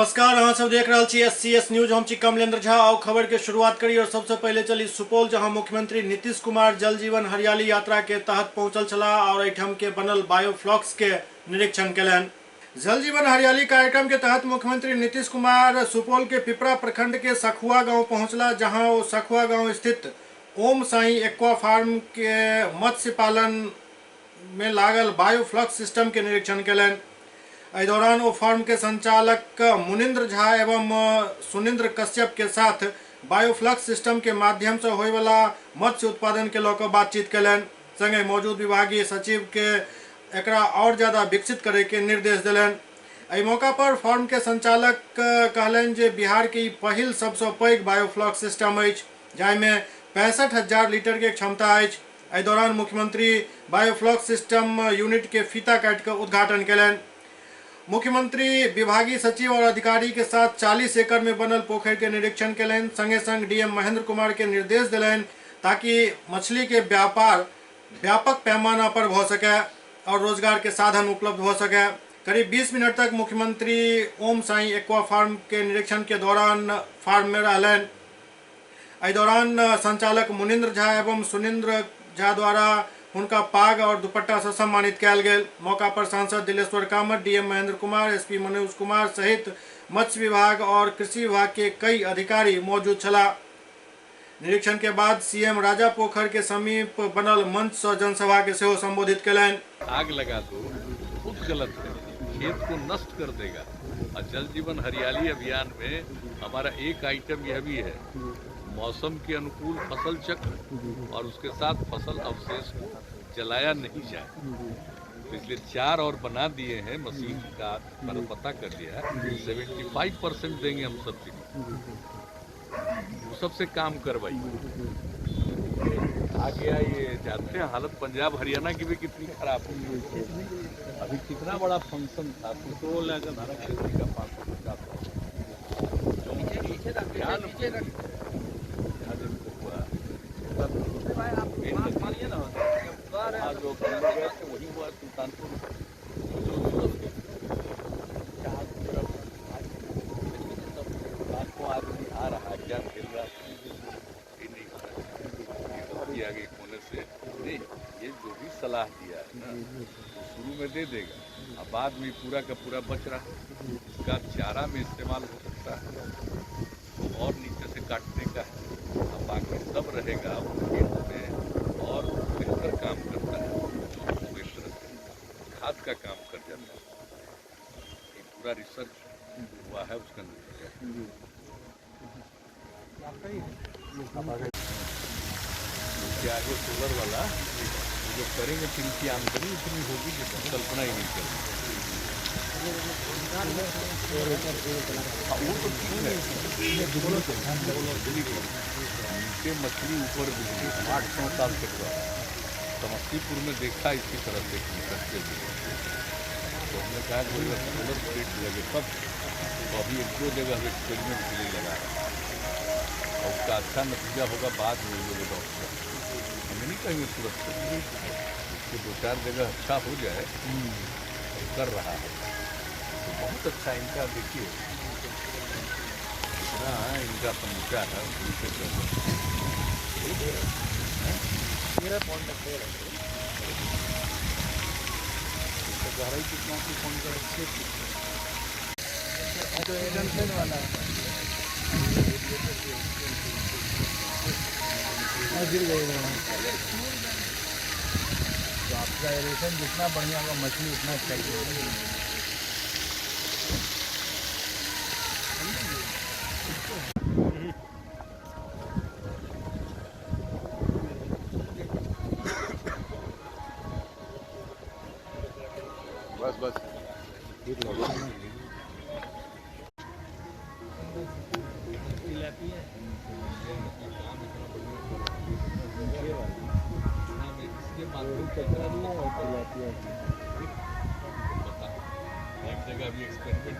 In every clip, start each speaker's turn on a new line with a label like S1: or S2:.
S1: नमस्कार, अहाँ सब देख रहे छी SCS न्यूज। हम छी कमलेंद्र झा। आओ खबर के शुरुआत करी और सबसे पहले चली सुपौल, जहां मुख्यमंत्री नीतीश कुमार जल जीवन हरियाली यात्रा के तहत पहुंचल छला और एठम के बनल बायोफ्लॉक्स के निरीक्षण कलन। जल जीवन हरियाली कार्यक्रम के तहत मुख्यमंत्री नीतीश कुमार सुपौल के पिपरा प्रखंड के सखुआ गांव पहुंचला, जहां वो सखुआ गांव स्थित ओम साई एक्वा फार्म के मत्स्य पालन में लागल बायोफ्लॉक्स सिस्टम के निरीक्षण कलन। इस दौरान वो फार्म के संचालक मुनिंद्र झा एवं सुनिंद्र कश्यप के साथ बायोफ्लक्स सिस्टम के माध्यम से होने वाला मत्स्य उत्पादन के लौकर बातचीत कलन। संगे मौजूद विभागीय सचिव के एकरा और ज्यादा विकसित करे के निर्देश दिलन। एहि मौका पर फार्म के संचालक कहलन जे बिहार के पहिल सबसे पैघ बायोफ्लक्स सिस्टम अछि, जाहिमे 65,000 लीटर के क्षमता अछि। एहि दौरान मुख्यमंत्री बायोफ्लक्स सिस्टम यूनिट के फीता काटि के उद्घाटन कलन। मुख्यमंत्री विभागीय सचिव और अधिकारी के साथ 40 एकड़ में बनल पोखर के निरीक्षण कलन। संगे संग डीएम महेंद्र कुमार के निर्देश दिलन ताकि मछली के व्यापार व्यापक पैमाना पर हो सके और रोजगार के साधन उपलब्ध हो सके। करीब 20 मिनट तक मुख्यमंत्री ओम साई एक्वा फार्म के निरीक्षण के दौरान फार्म में रहलन। इस दौरान संचालक मुनिंद्र झा एवं सुनिंद्र झा द्वारा उनका पाग और दुपट्टा से सम्मानित किया गया। मौका पर सांसद दिलेश्वर कामत, डीएम महेंद्र कुमार, एसपी मनोज कुमार सहित मत्स्य विभाग और कृषि विभाग के कई अधिकारी मौजूद छला। निरीक्षण के बाद सीएम राजा पोखर के समीप बनल मंच से जनसभा के सेहो संबोधित कलन।
S2: आग लगा दो बहुत गलत है, खेत को नष्ट कर देगा। और जल जीवन हरियाली अभियान में हमारा एक आइटम यह भी है, मौसम के अनुकूल फसल चक्र और उसके साथ फसल अवशेष को जलाया नहीं जाए। तो इसलिए 4 और बना दिए हैं, मशीन का मैंने पता कर लिया है। 75% देंगे हम सब्सिडी, वो सबसे काम करवाइए। आ गया ये जानते हैं, हालत पंजाब हरियाणा की भी कितनी खराब हो गई। अभी कितना बड़ा फंक्शन था, पेट्रोल धारा खेती का 550 वही हुआ सुल्तानपुर। आपको आदमी आ रहा क्या खेल रहा नहीं आगे होने से नहीं। ये जो भी सलाह दिया है ना, तो शुरू में दे देगा, अब बाद में पूरा का पूरा बच रहा, इसका चारा में इस्तेमाल हो सकता है और नीचे से काटने का है। अब बाकी सब रहेगा खेत में और बेहतर काम करता है, बेहतर खाद का काम कर जाता है। ये पूरा रिसर्च हुआ है उसका नतीजा। उसके आगे सोलर वाला जो करेंगे फिर इनकी आमदनी इतनी होगी जिसकी कल्पना ही नहीं करेंगे। वो तो ठीक है, नीचे मछली ऊपर बिजली 800 साल तक हुआ। समस्तीपुर में देखा इसी तरह से करते हुए, तो हमने कहा कि सोलर प्लेट लगे तब। तो अभी 1-2 जगह एक्सपेरिमेंट के लिए लगा रहा है और उसका अच्छा नतीजा होगा बाद में लोग डॉक्टर हमें नहीं कहेंगे तुरंत से, उसके 2-4 जगह अच्छा हो जाए तो कर रहा है। तो बहुत अच्छा इनका देखिए इतना इनका समूचा है। गहराई कितना की फोन कर वाला गिर गए। तो आपका एरेशन जितना बढ़िया होगा मछली उतना चाहिए। बस बस एक जगह भी एक्सपेरिमेंट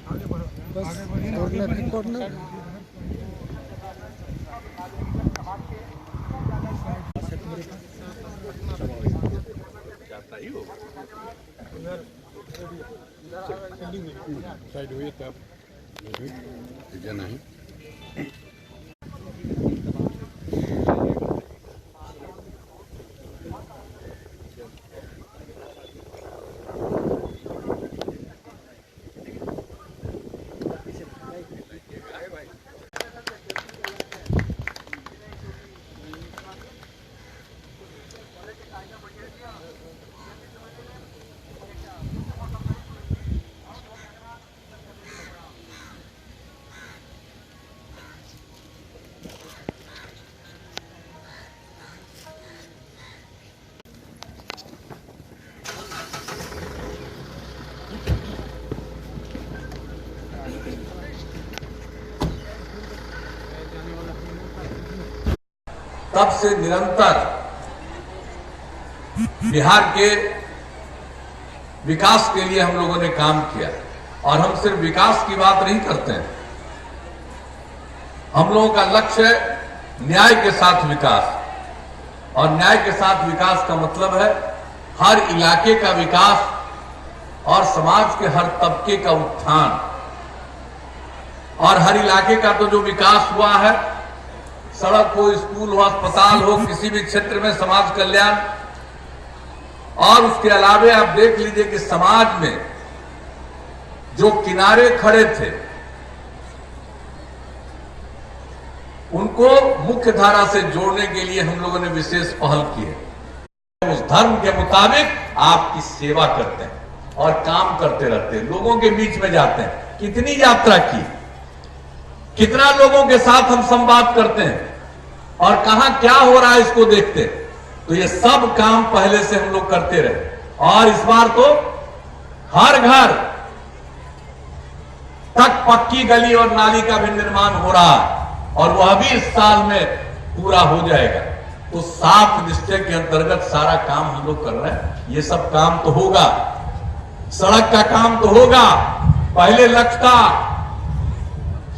S2: आगे बढ़ो।
S3: बस कॉर्नर है कॉर्नर।
S2: जाता ही हो
S3: साइड हुई तब नहीं।
S4: तब से निरंतर बिहार के विकास के लिए हम लोगों ने काम किया। और हम सिर्फ विकास की बात नहीं करते हैं, हम लोगों का लक्ष्य है न्याय के साथ विकास। और न्याय के साथ विकास का मतलब है हर इलाके का विकास और समाज के हर तबके का उत्थान। और हर इलाके का तो जो विकास हुआ है, सड़क हो, स्कूल हो, अस्पताल हो, किसी भी क्षेत्र में समाज कल्याण। और उसके अलावे आप देख लीजिए कि समाज में जो किनारे खड़े थे उनको मुख्य धारा से जोड़ने के लिए हम लोगों ने विशेष पहल की है। उस धर्म के मुताबिक आपकी सेवा करते हैं और काम करते रहते हैं, लोगों के बीच में जाते हैं। कितनी यात्रा की, कितना लोगों के साथ हम संवाद करते हैं और कहां क्या हो रहा है इसको देखते हैं। तो ये सब काम पहले से हम लोग करते रहे। और इस बार तो हर घर तक पक्की गली और नाली का भी निर्माण हो रहा है और वह भी इस साल में पूरा हो जाएगा। तो 7 निश्चय के अंतर्गत सारा काम हम लोग कर रहे हैं। ये सब काम तो होगा, सड़क का काम तो होगा। पहले लक्ष्य था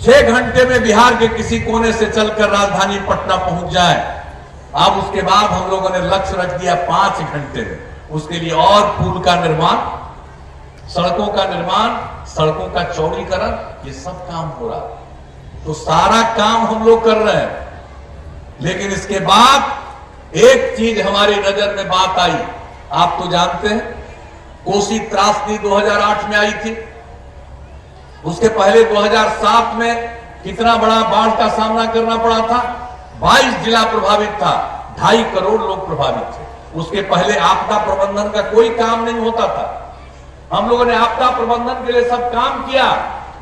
S4: 6 घंटे में बिहार के किसी कोने से चलकर राजधानी पटना पहुंच जाए। अब उसके बाद हम लोगों ने लक्ष्य रख दिया 5 घंटे में। उसके लिए और पुल का निर्माण, सड़कों का निर्माण, सड़कों का चौड़ीकरण, ये सब काम हो रहा है। तो सारा काम हम लोग कर रहे हैं। लेकिन इसके बाद एक चीज हमारी नजर में बात आई। आप तो जानते हैं कोसी त्रासदी 2008 में आई थी। उसके पहले 2007 में कितना बड़ा बाढ़ का सामना करना पड़ा था। 22 जिला प्रभावित था, 2.5 करोड़ लोग प्रभावित थे। उसके पहले आपदा प्रबंधन का कोई काम नहीं होता था। हम लोगों ने आपदा प्रबंधन के लिए सब काम किया।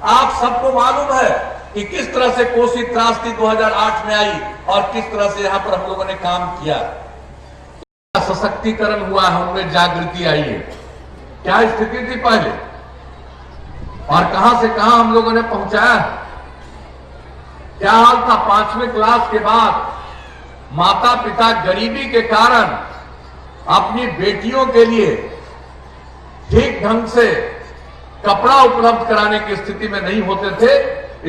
S4: आप सबको मालूम है कि किस तरह से कोसी त्रासदी 2008 में आई और किस तरह से यहां पर हम लोगों ने काम किया। सशक्तिकरण हुआ है, उनमें जागृति आई है। क्या स्थिति थी पहले और कहां से कहां हम लोगों ने पहुंचाया। क्या हाल था 5वीं क्लास के बाद माता पिता गरीबी के कारण अपनी बेटियों के लिए ठीक ढंग से कपड़ा उपलब्ध कराने की स्थिति में नहीं होते थे।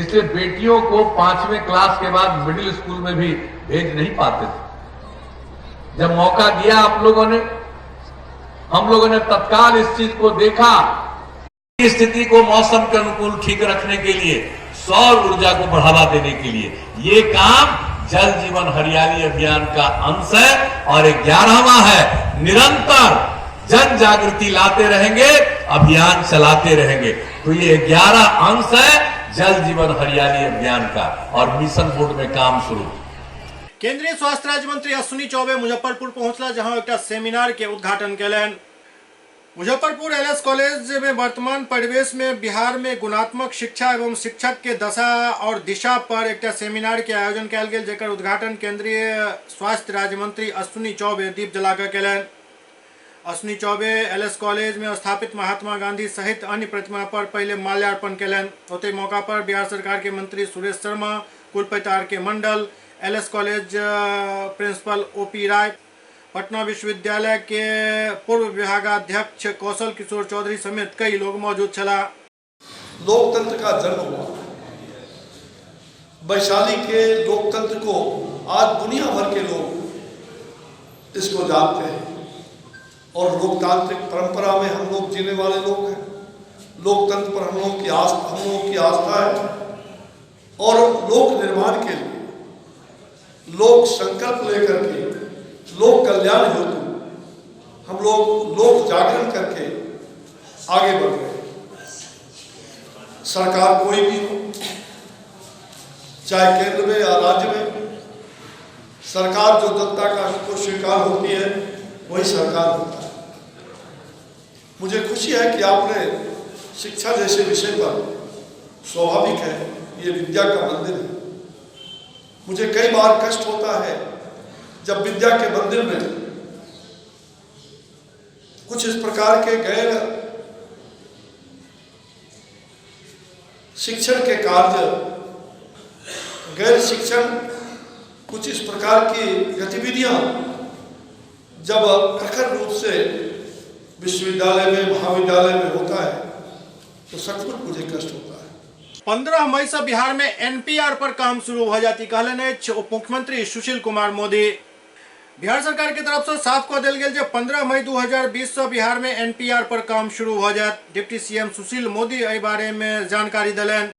S4: इसलिए बेटियों को 5वीं क्लास के बाद मिडिल स्कूल में भी भेज नहीं पाते थे। जब मौका दिया आप लोगों ने, हम लोगों ने तत्काल इस चीज को देखा। स्थिति को मौसम के अनुकूल ठीक रखने के लिए, सौर ऊर्जा को बढ़ावा देने के लिए ये काम जल जीवन हरियाली अभियान का अंश है और 11वां है। निरंतर जन जागृति लाते रहेंगे, अभियान चलाते रहेंगे। तो ये 11 अंश है जल जीवन हरियाली अभियान का और मिशन मोड में काम शुरू।
S1: केंद्रीय स्वास्थ्य राज्य मंत्री अश्विनी चौबे मुजफ्फरपुर पहुंचला, जहां एक सेमिनार के उद्घाटन कयलनि। मुजफ्फरपुर एलएस कॉलेज में वर्तमान परिवेश में बिहार में गुणात्मक शिक्षा एवं शिक्षक के दशा और दिशा पर एक सेमिनार के आयोजन कयल गेल, जेकर उद्घाटन केंद्रीय स्वास्थ्य राज्य मंत्री अश्विनी चौबे दीप जलाकर कयलनि। अश्विनी चौबे एलएस कॉलेज में स्थापित महात्मा गांधी सहित अन्य प्रतिमा पर पहले माल्यार्पण कयलनि। ओतहि मौका पर बिहार सरकार के मंत्री सुरेश शर्मा, कुलपति आर.के. मंडल, एलएस कॉलेज प्रिंसिपल ओपी राय, पटना विश्वविद्यालय के पूर्व विभागाध्यक्ष कौशल किशोर चौधरी समेत कई लोग मौजूद छला।
S5: लोकतंत्र का जन्म हुआ। वैशाली के लोकतंत्र को आज दुनिया भर के लोग इसको जानते हैं और लोकतांत्रिक परंपरा में हम लोग जीने वाले लोग हैं। लोकतंत्र पर हम लोगों की आस्था है और लोक निर्माण के लिए लोक संकल्प लेकर के लोक कल्याण हेतु हम लोग लोक जागरण करके आगे बढ़ रहे हैं। सरकार कोई भी हो, चाहे केंद्र में या राज्य में, सरकार जो जनता का को स्वीकार होती है वही सरकार होता है। मुझे खुशी है कि आपने शिक्षा जैसे विषय पर, स्वाभाविक है ये विद्या का मंदिर है। मुझे कई बार कष्ट होता है जब विद्या के मंदिर में कुछ इस प्रकार के गैर शिक्षण के कार्य, गैर शिक्षण कुछ इस प्रकार की गतिविधियां जब प्रखर रूप से विश्वविद्यालय में, महाविद्यालय में होता है तो सचमुच मुझे कष्ट होता है।
S1: 15 मई से बिहार में एनपीआर पर काम शुरू हो जाती कहलनि उप मुख्यमंत्री सुशील कुमार मोदी। बिहार सरकार की तरफ से साफ कह दिल गेल 15 मई 2020 से बिहार में एनपीआर पर काम शुरू हो जात। डिप्टी सीएम सुशील मोदी एहि बारे में जानकारी दिलन।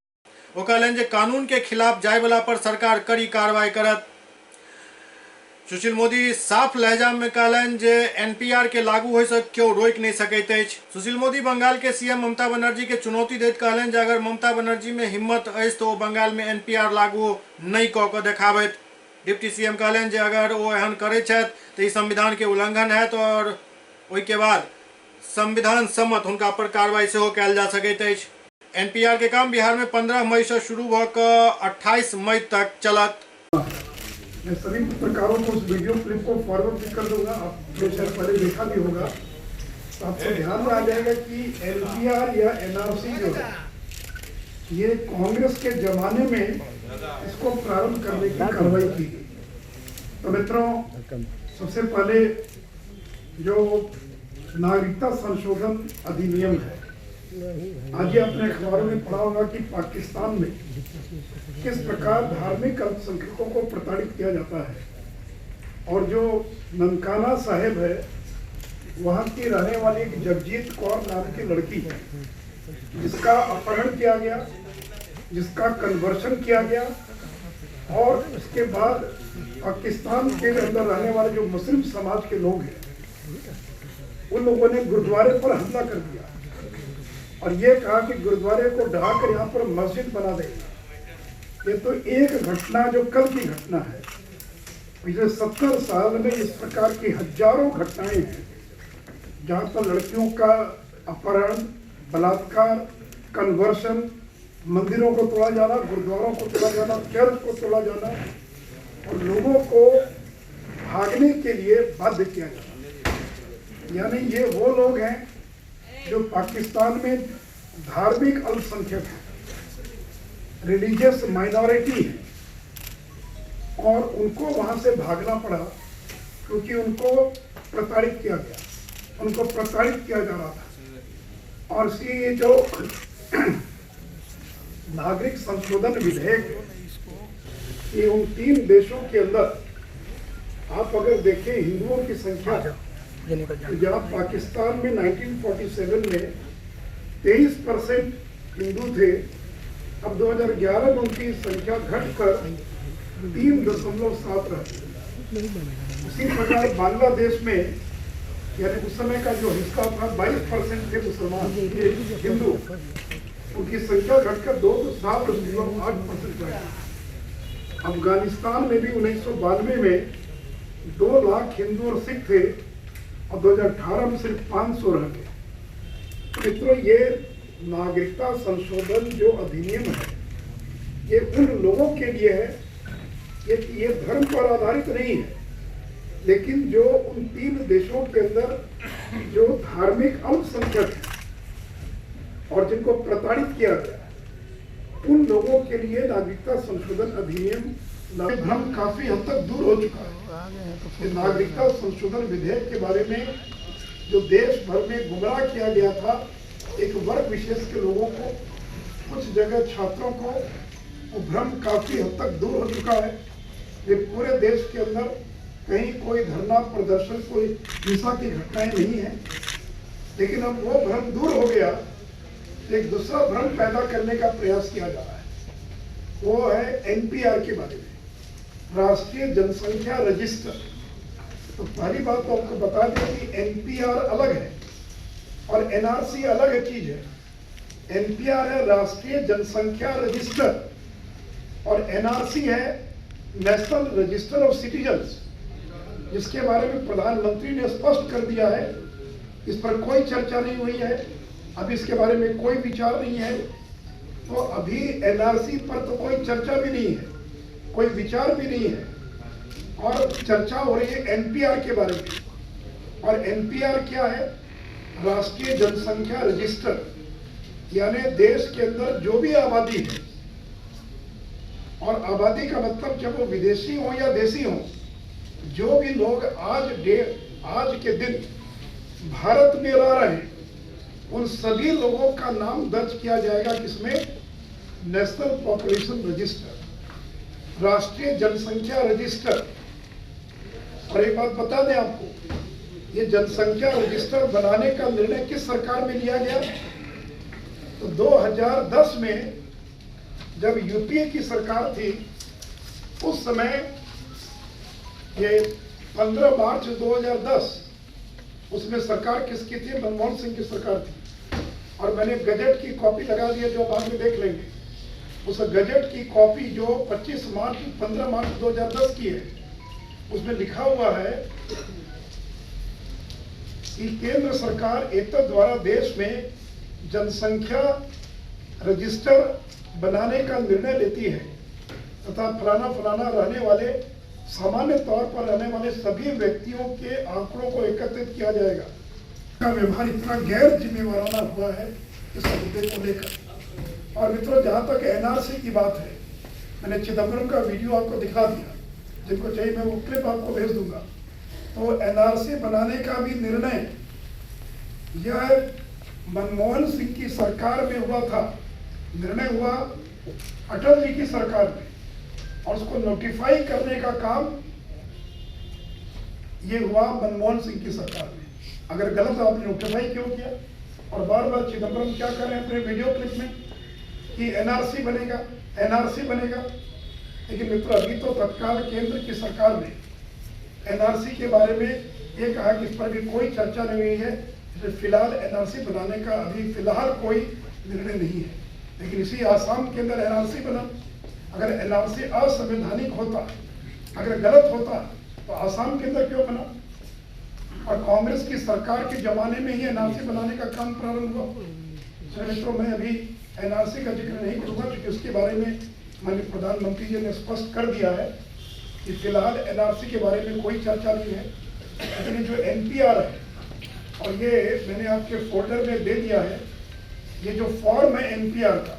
S1: वो कहलन कानून के खिलाफ जाय वाला पर सरकार कड़ी कार्रवाई करत। सुशील मोदी साफ लहजा में कहलन एनपीआर के लागू हो से क्यों रोक नहीं सकैत अछि। सुशील मोदी बंगाल के सीएम ममता बनर्जी के चुनौती दैत कहलन अगर ममता बनर्जी में हिम्मत अछि तो बंगाल में एनपीआर लागू नहीं कऽ कऽ देखाबैत। डिप्टी सीएम कहलन अगर वो एहन करे तो ई संविधान के उल्लंघन है तो और के बाद संविधान सम्मत उनका पर कार्रवाई से कैल जा सकैत अछि। एनपीआर के काम बिहार में 15 मई से शुरू भऽ कऽ 28 मई तक चलत।
S6: मैं सभी पत्रकारों को उस वीडियो क्लिप को फॉरवर्ड भी कर दूंगा। आपने शायद पहले देखा भी होगा तो आपको ध्यान में आ जाएगा कि एनपीआर या एनआरसी जो है ये कांग्रेस के जमाने में इसको प्रारंभ करने की कार्रवाई की गई। तो मित्रों, सबसे पहले जो नागरिकता संशोधन अधिनियम है, आज ये अपने अखबारों में पढ़ा होगा कि पाकिस्तान में किस प्रकार धार्मिक अल्पसंख्यकों को प्रताड़ित किया जाता है। और जो ननकाना साहेब है, वहाँ की रहने वाली एक जगजीत कौर नाम की लड़की है जिसका अपहरण किया गया, जिसका कन्वर्शन किया गया और उसके बाद पाकिस्तान के अंदर रहने वाले जो मुस्लिम समाज के लोग हैं उन लोगों ने गुरुद्वारे पर हमला कर दिया और ये कहा कि गुरुद्वारे को ढहाकर यहाँ पर मस्जिद बना देंगे। ये तो एक घटना जो कल की घटना है। पिछले 70 साल में इस प्रकार की हजारों घटनाएं हैं जहाँ पर लड़कियों का अपहरण, बलात्कार, कन्वर्शन, मंदिरों को तोड़ा जाना, गुरुद्वारों को तोड़ा जाना, चर्च को तोड़ा जाना और लोगों को भागने के लिए बाध्य किया जाना। यानी ये वो लोग हैं जो पाकिस्तान में धार्मिक अल्पसंख्यक हैं, रिलीजियस माइनॉरिटी है और उनको वहाँ से भागना पड़ा क्योंकि उनको प्रताड़ित किया गया, उनको प्रताड़ित किया जा रहा था। और ये जो नागरिक संशोधन विधेयक, ये उन 3 देशों के अंदर आप अगर देखें हिंदुओं की संख्या, जहाँ पाकिस्तान में 1947 में 23% हिंदू थे, अब 2011 में उनकी संख्या घटकर 3.7 रही। उसी प्रकार बांग्लादेश में यानी उस समय का जो हिस्सा था 22% थे मुसलमान हिंदू, उनकी संख्या घटकर 2.7% रही। अफगानिस्तान में भी 1992 में 2 लाख हिंदू और सिख थे और 2018 में सिर्फ 500 रह गए। मित्रों, ये नागरिकता संशोधन जो अधिनियम है ये उन लोगों के लिए है, ये धर्म पर आधारित नहीं है, लेकिन जो उन 3 देशों के अंदर जो धार्मिक अल्पसंख्यक है और जिनको प्रताड़ित किया गया, उन लोगों के लिए नागरिकता संशोधन अधिनियम भ्रम काफी हद तक दूर हो चुका है। नागरिकता संशोधन विधेयक के बारे में जो देश भर में गुमराह किया गया था एक वर्ग विशेष के लोगों को, कुछ जगह छात्रों को वो भ्रम काफी हद तक दूर हो चुका है। ये पूरे देश के अंदर कहीं कोई धरना प्रदर्शन, कोई हिंसा की घटनाएं नहीं है, लेकिन अब वो भ्रम दूर हो गया। एक दूसरा भ्रम पैदा करने का प्रयास किया जा रहा है, वो है एनपीआर के बारे में, राष्ट्रीय जनसंख्या रजिस्टर। तो पहली बात तो आपको बता दें कि एनपीआर अलग है और एनआरसी अलग चीज है। एनपीआर है राष्ट्रीय जनसंख्या रजिस्टर और एनआरसी है नेशनल रजिस्टर ऑफ सिटीजन्स, जिसके बारे में प्रधानमंत्री ने स्पष्ट कर दिया है। इस पर कोई चर्चा नहीं हुई है, अब इसके बारे में कोई विचार नहीं है। तो अभी एनआरसी पर तो कोई चर्चा भी नहीं है, कोई विचार भी नहीं है, और चर्चा हो रही है एनपीआर के बारे में। और एनपीआर क्या है? राष्ट्रीय जनसंख्या रजिस्टर, यानी देश के अंदर जो भी आबादी है, और आबादी का मतलब जब वो विदेशी हो या देशी हो, जो भी लोग आज के दिन भारत में रह रहे हैं, उन सभी लोगों का नाम दर्ज किया जाएगा किसमें? नेशनल पॉपुलेशन रजिस्टर, राष्ट्रीय जनसंख्या रजिस्टर। और एक बात बता दें आपको, ये जनसंख्या रजिस्टर बनाने का निर्णय किस सरकार में लिया गया? तो 2010 में जब यूपीए की सरकार थी, उस समय ये 15 मार्च 2010, उसमें सरकार किसकी थी? मनमोहन सिंह की सरकार थी। और मैंने गजट की कॉपी लगा दी है, जो बाद में देख लेंगे। उस गजट की कॉपी जो 15 मार्च 2010 की है, उसमें लिखा हुआ है कि केंद्र सरकार एतद द्वारा देश में जनसंख्या रजिस्टर बनाने का निर्णय लेती है तथा फलाना फलाना रहने वाले, सामान्य तौर पर रहने वाले सभी व्यक्तियों के आंकड़ों को एकत्रित किया जाएगा। का व्यवहार इतना गैर जिम्मेवाराना हुआ है इस मुद्दे को लेकर। और मित्रों, जहां तक एनआरसी की बात है, मैंने चिदम्बरम का वीडियो आपको दिखा दिया, जिनको चाहिए मैं वो क्लिप आपको भेज दूंगा। तो एनआरसी बनाने का भी निर्णय यह मनमोहन सिंह की सरकार में हुआ था। निर्णय हुआ अटल जी की सरकार में, और उसको नोटिफाई करने का काम ये हुआ मनमोहन सिंह की सरकार में। अगर गलत है, आपने नोटिफाई क्यों किया? और बार बार चिदम्बरम क्या कर रहे हैं अपने वीडियो क्लिप में कि एनआरसी बनेगा, एनआरसी बनेगा। लेकिन मित्रों, अभी तो तत्काल केंद्र की सरकार ने एनआरसी के बारे में ये कहा कि इस पर भी कोई चर्चा नहीं हुई है, इसलिए फिलहाल एनआरसी बनाने का अभी फिलहाल कोई निर्णय नहीं है। लेकिन इसी आसाम के अंदर एनआरसी बना। अगर एनआरसी असंवैधानिक होता, अगर गलत होता, तो आसाम के अंदर क्यों बना? और कांग्रेस की सरकार के जमाने में ही एनआरसी बनाने का काम प्रारंभ हुआ। मित्रों, मैं अभी एनआरसी का जिक्र नहीं करूंगा, क्योंकि उसके बारे में माननीय प्रधानमंत्री जी ने स्पष्ट कर दिया है कि फिलहाल एनआरसी के बारे में कोई चर्चा नहीं है। लेकिन जो एनपीआर है, और ये मैंने आपके फोल्डर में दे दिया है, ये जो फॉर्म है एनपीआर का,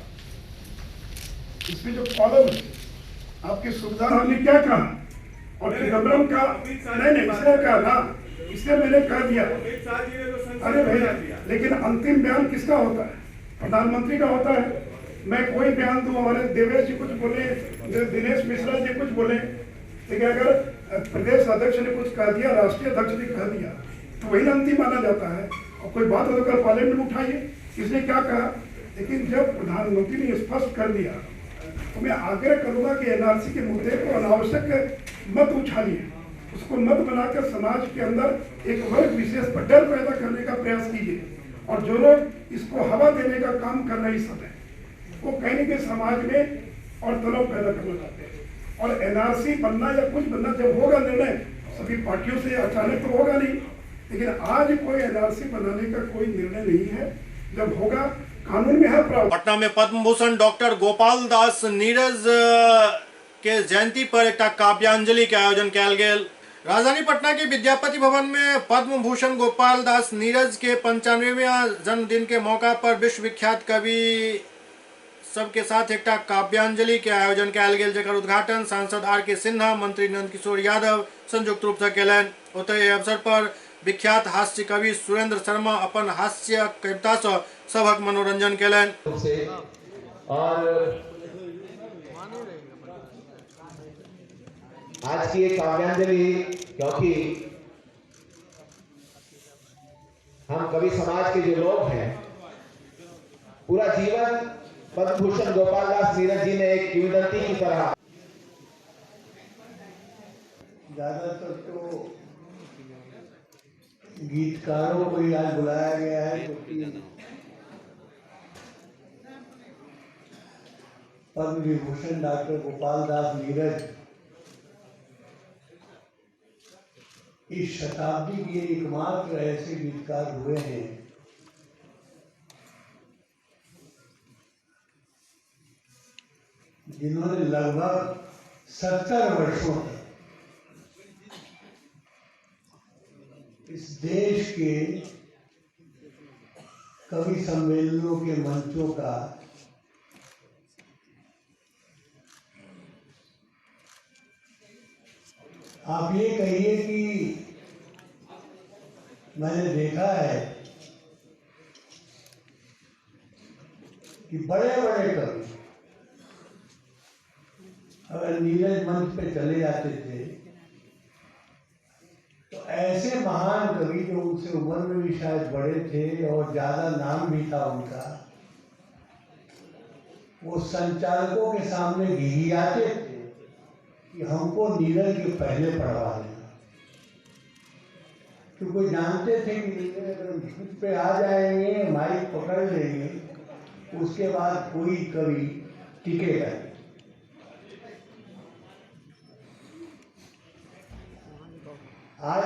S6: इसमें जो कॉलम है, आपकी सुविधा हमने क्या कहा, और चिदम्बरम का नहीं इसने कहा ना, इसलिए मैंने कह दिया। अरे भैया, लेकिन अंतिम बयान किसका होता है? प्रधानमंत्री का होता है। मैं कोई बयान दूं, हमारे देवेश जी कुछ बोले, दिनेश मिश्रा जी कुछ बोले, लेकिन अगर प्रदेश अध्यक्ष ने कुछ कह दिया, राष्ट्रीय अध्यक्ष ने कह दिया, तो वही अंतिम माना जाता है। और कोई बात हो तो कल पार्लियामेंट में उठाइए, इसने क्या कहा। लेकिन जब प्रधानमंत्री ने स्पष्ट कर दिया, तो मैं आग्रह करूंगा कि एनआरसी के मुद्दे को अनावश्यक मत उछालिए, उसको मत बनाकर समाज के अंदर एक वर्ग विशेष पर डर पैदा करने का प्रयास कीजिए। और जो लोग इसको हवा देने का काम कर रहे समय, वो कहीं न कहीं समाज में और तनाव पैदा करना चाहते हैं। और एनआरसी बनना या कुछ बनना जब होगा निर्णय सभी पार्टियों से, अचानक तो होगा नहीं, लेकिन आज कोई एनआरसी बनाने का कोई निर्णय नहीं है। जब होगा, कानून में है प्रावधान।
S1: पटना में पद्म भूषण डॉक्टर गोपाल दास नीरज के जयंती पर एक काव्यांजलि के आयोजन कयल गेल। राजधानी पटना के विद्यापति भवन में पद्म भूषण गोपाल दास नीरज के 95वां जन्मदिन के मौका पर विश्व विख्यात कवि सबके साथ एक काव्यांजलि के आयोजन कयल गेल, जेकर उद्घाटन सांसद आर.के. सिन्हा, मंत्री नंदकिशोर यादव संयुक्त रूप से कयलनि। ओतहि अवसर पर विख्यात हास्य कवि सुरेंद्र शर्मा अपन हास्य कविता से सबक मनोरंजन कयलनि।
S7: और आज की एक काव्यांजलि, क्योंकि हम कवि समाज के जो लोग हैं, पूरा जीवन पद्म भूषण गोपाल दास नीरज जी ने एक किंवदंती की तरह,
S6: ज्यादातर तो गीतकारों को ही आज बुलाया गया है, क्योंकि पद्म विभूषण डॉक्टर गोपाल दास नीरज इस शताब्दी के एकमात्र ऐसे गीतकार हुए हैं जिन्होंने लगभग 70 वर्षों तक इस देश के कवि सम्मेलनों के मंचों का आप ये कहिए कि मैंने देखा है कि बड़े बड़े कवि अगर नीरज मंच पे चले जाते थे तो ऐसे महान कवि जो उनसे उम्र में भी शायद बड़े थे और ज्यादा नाम भी था उनका, वो संचालकों के सामने घिघियाते थे कि हमको नीरज के पहले पढ़वा देना, क्योंकि जानते थे कि नीरज अगर मंच पे आ जाएंगे, माइक पकड़ लेंगे, उसके बाद कोई कवि टिकेगा नहीं। आज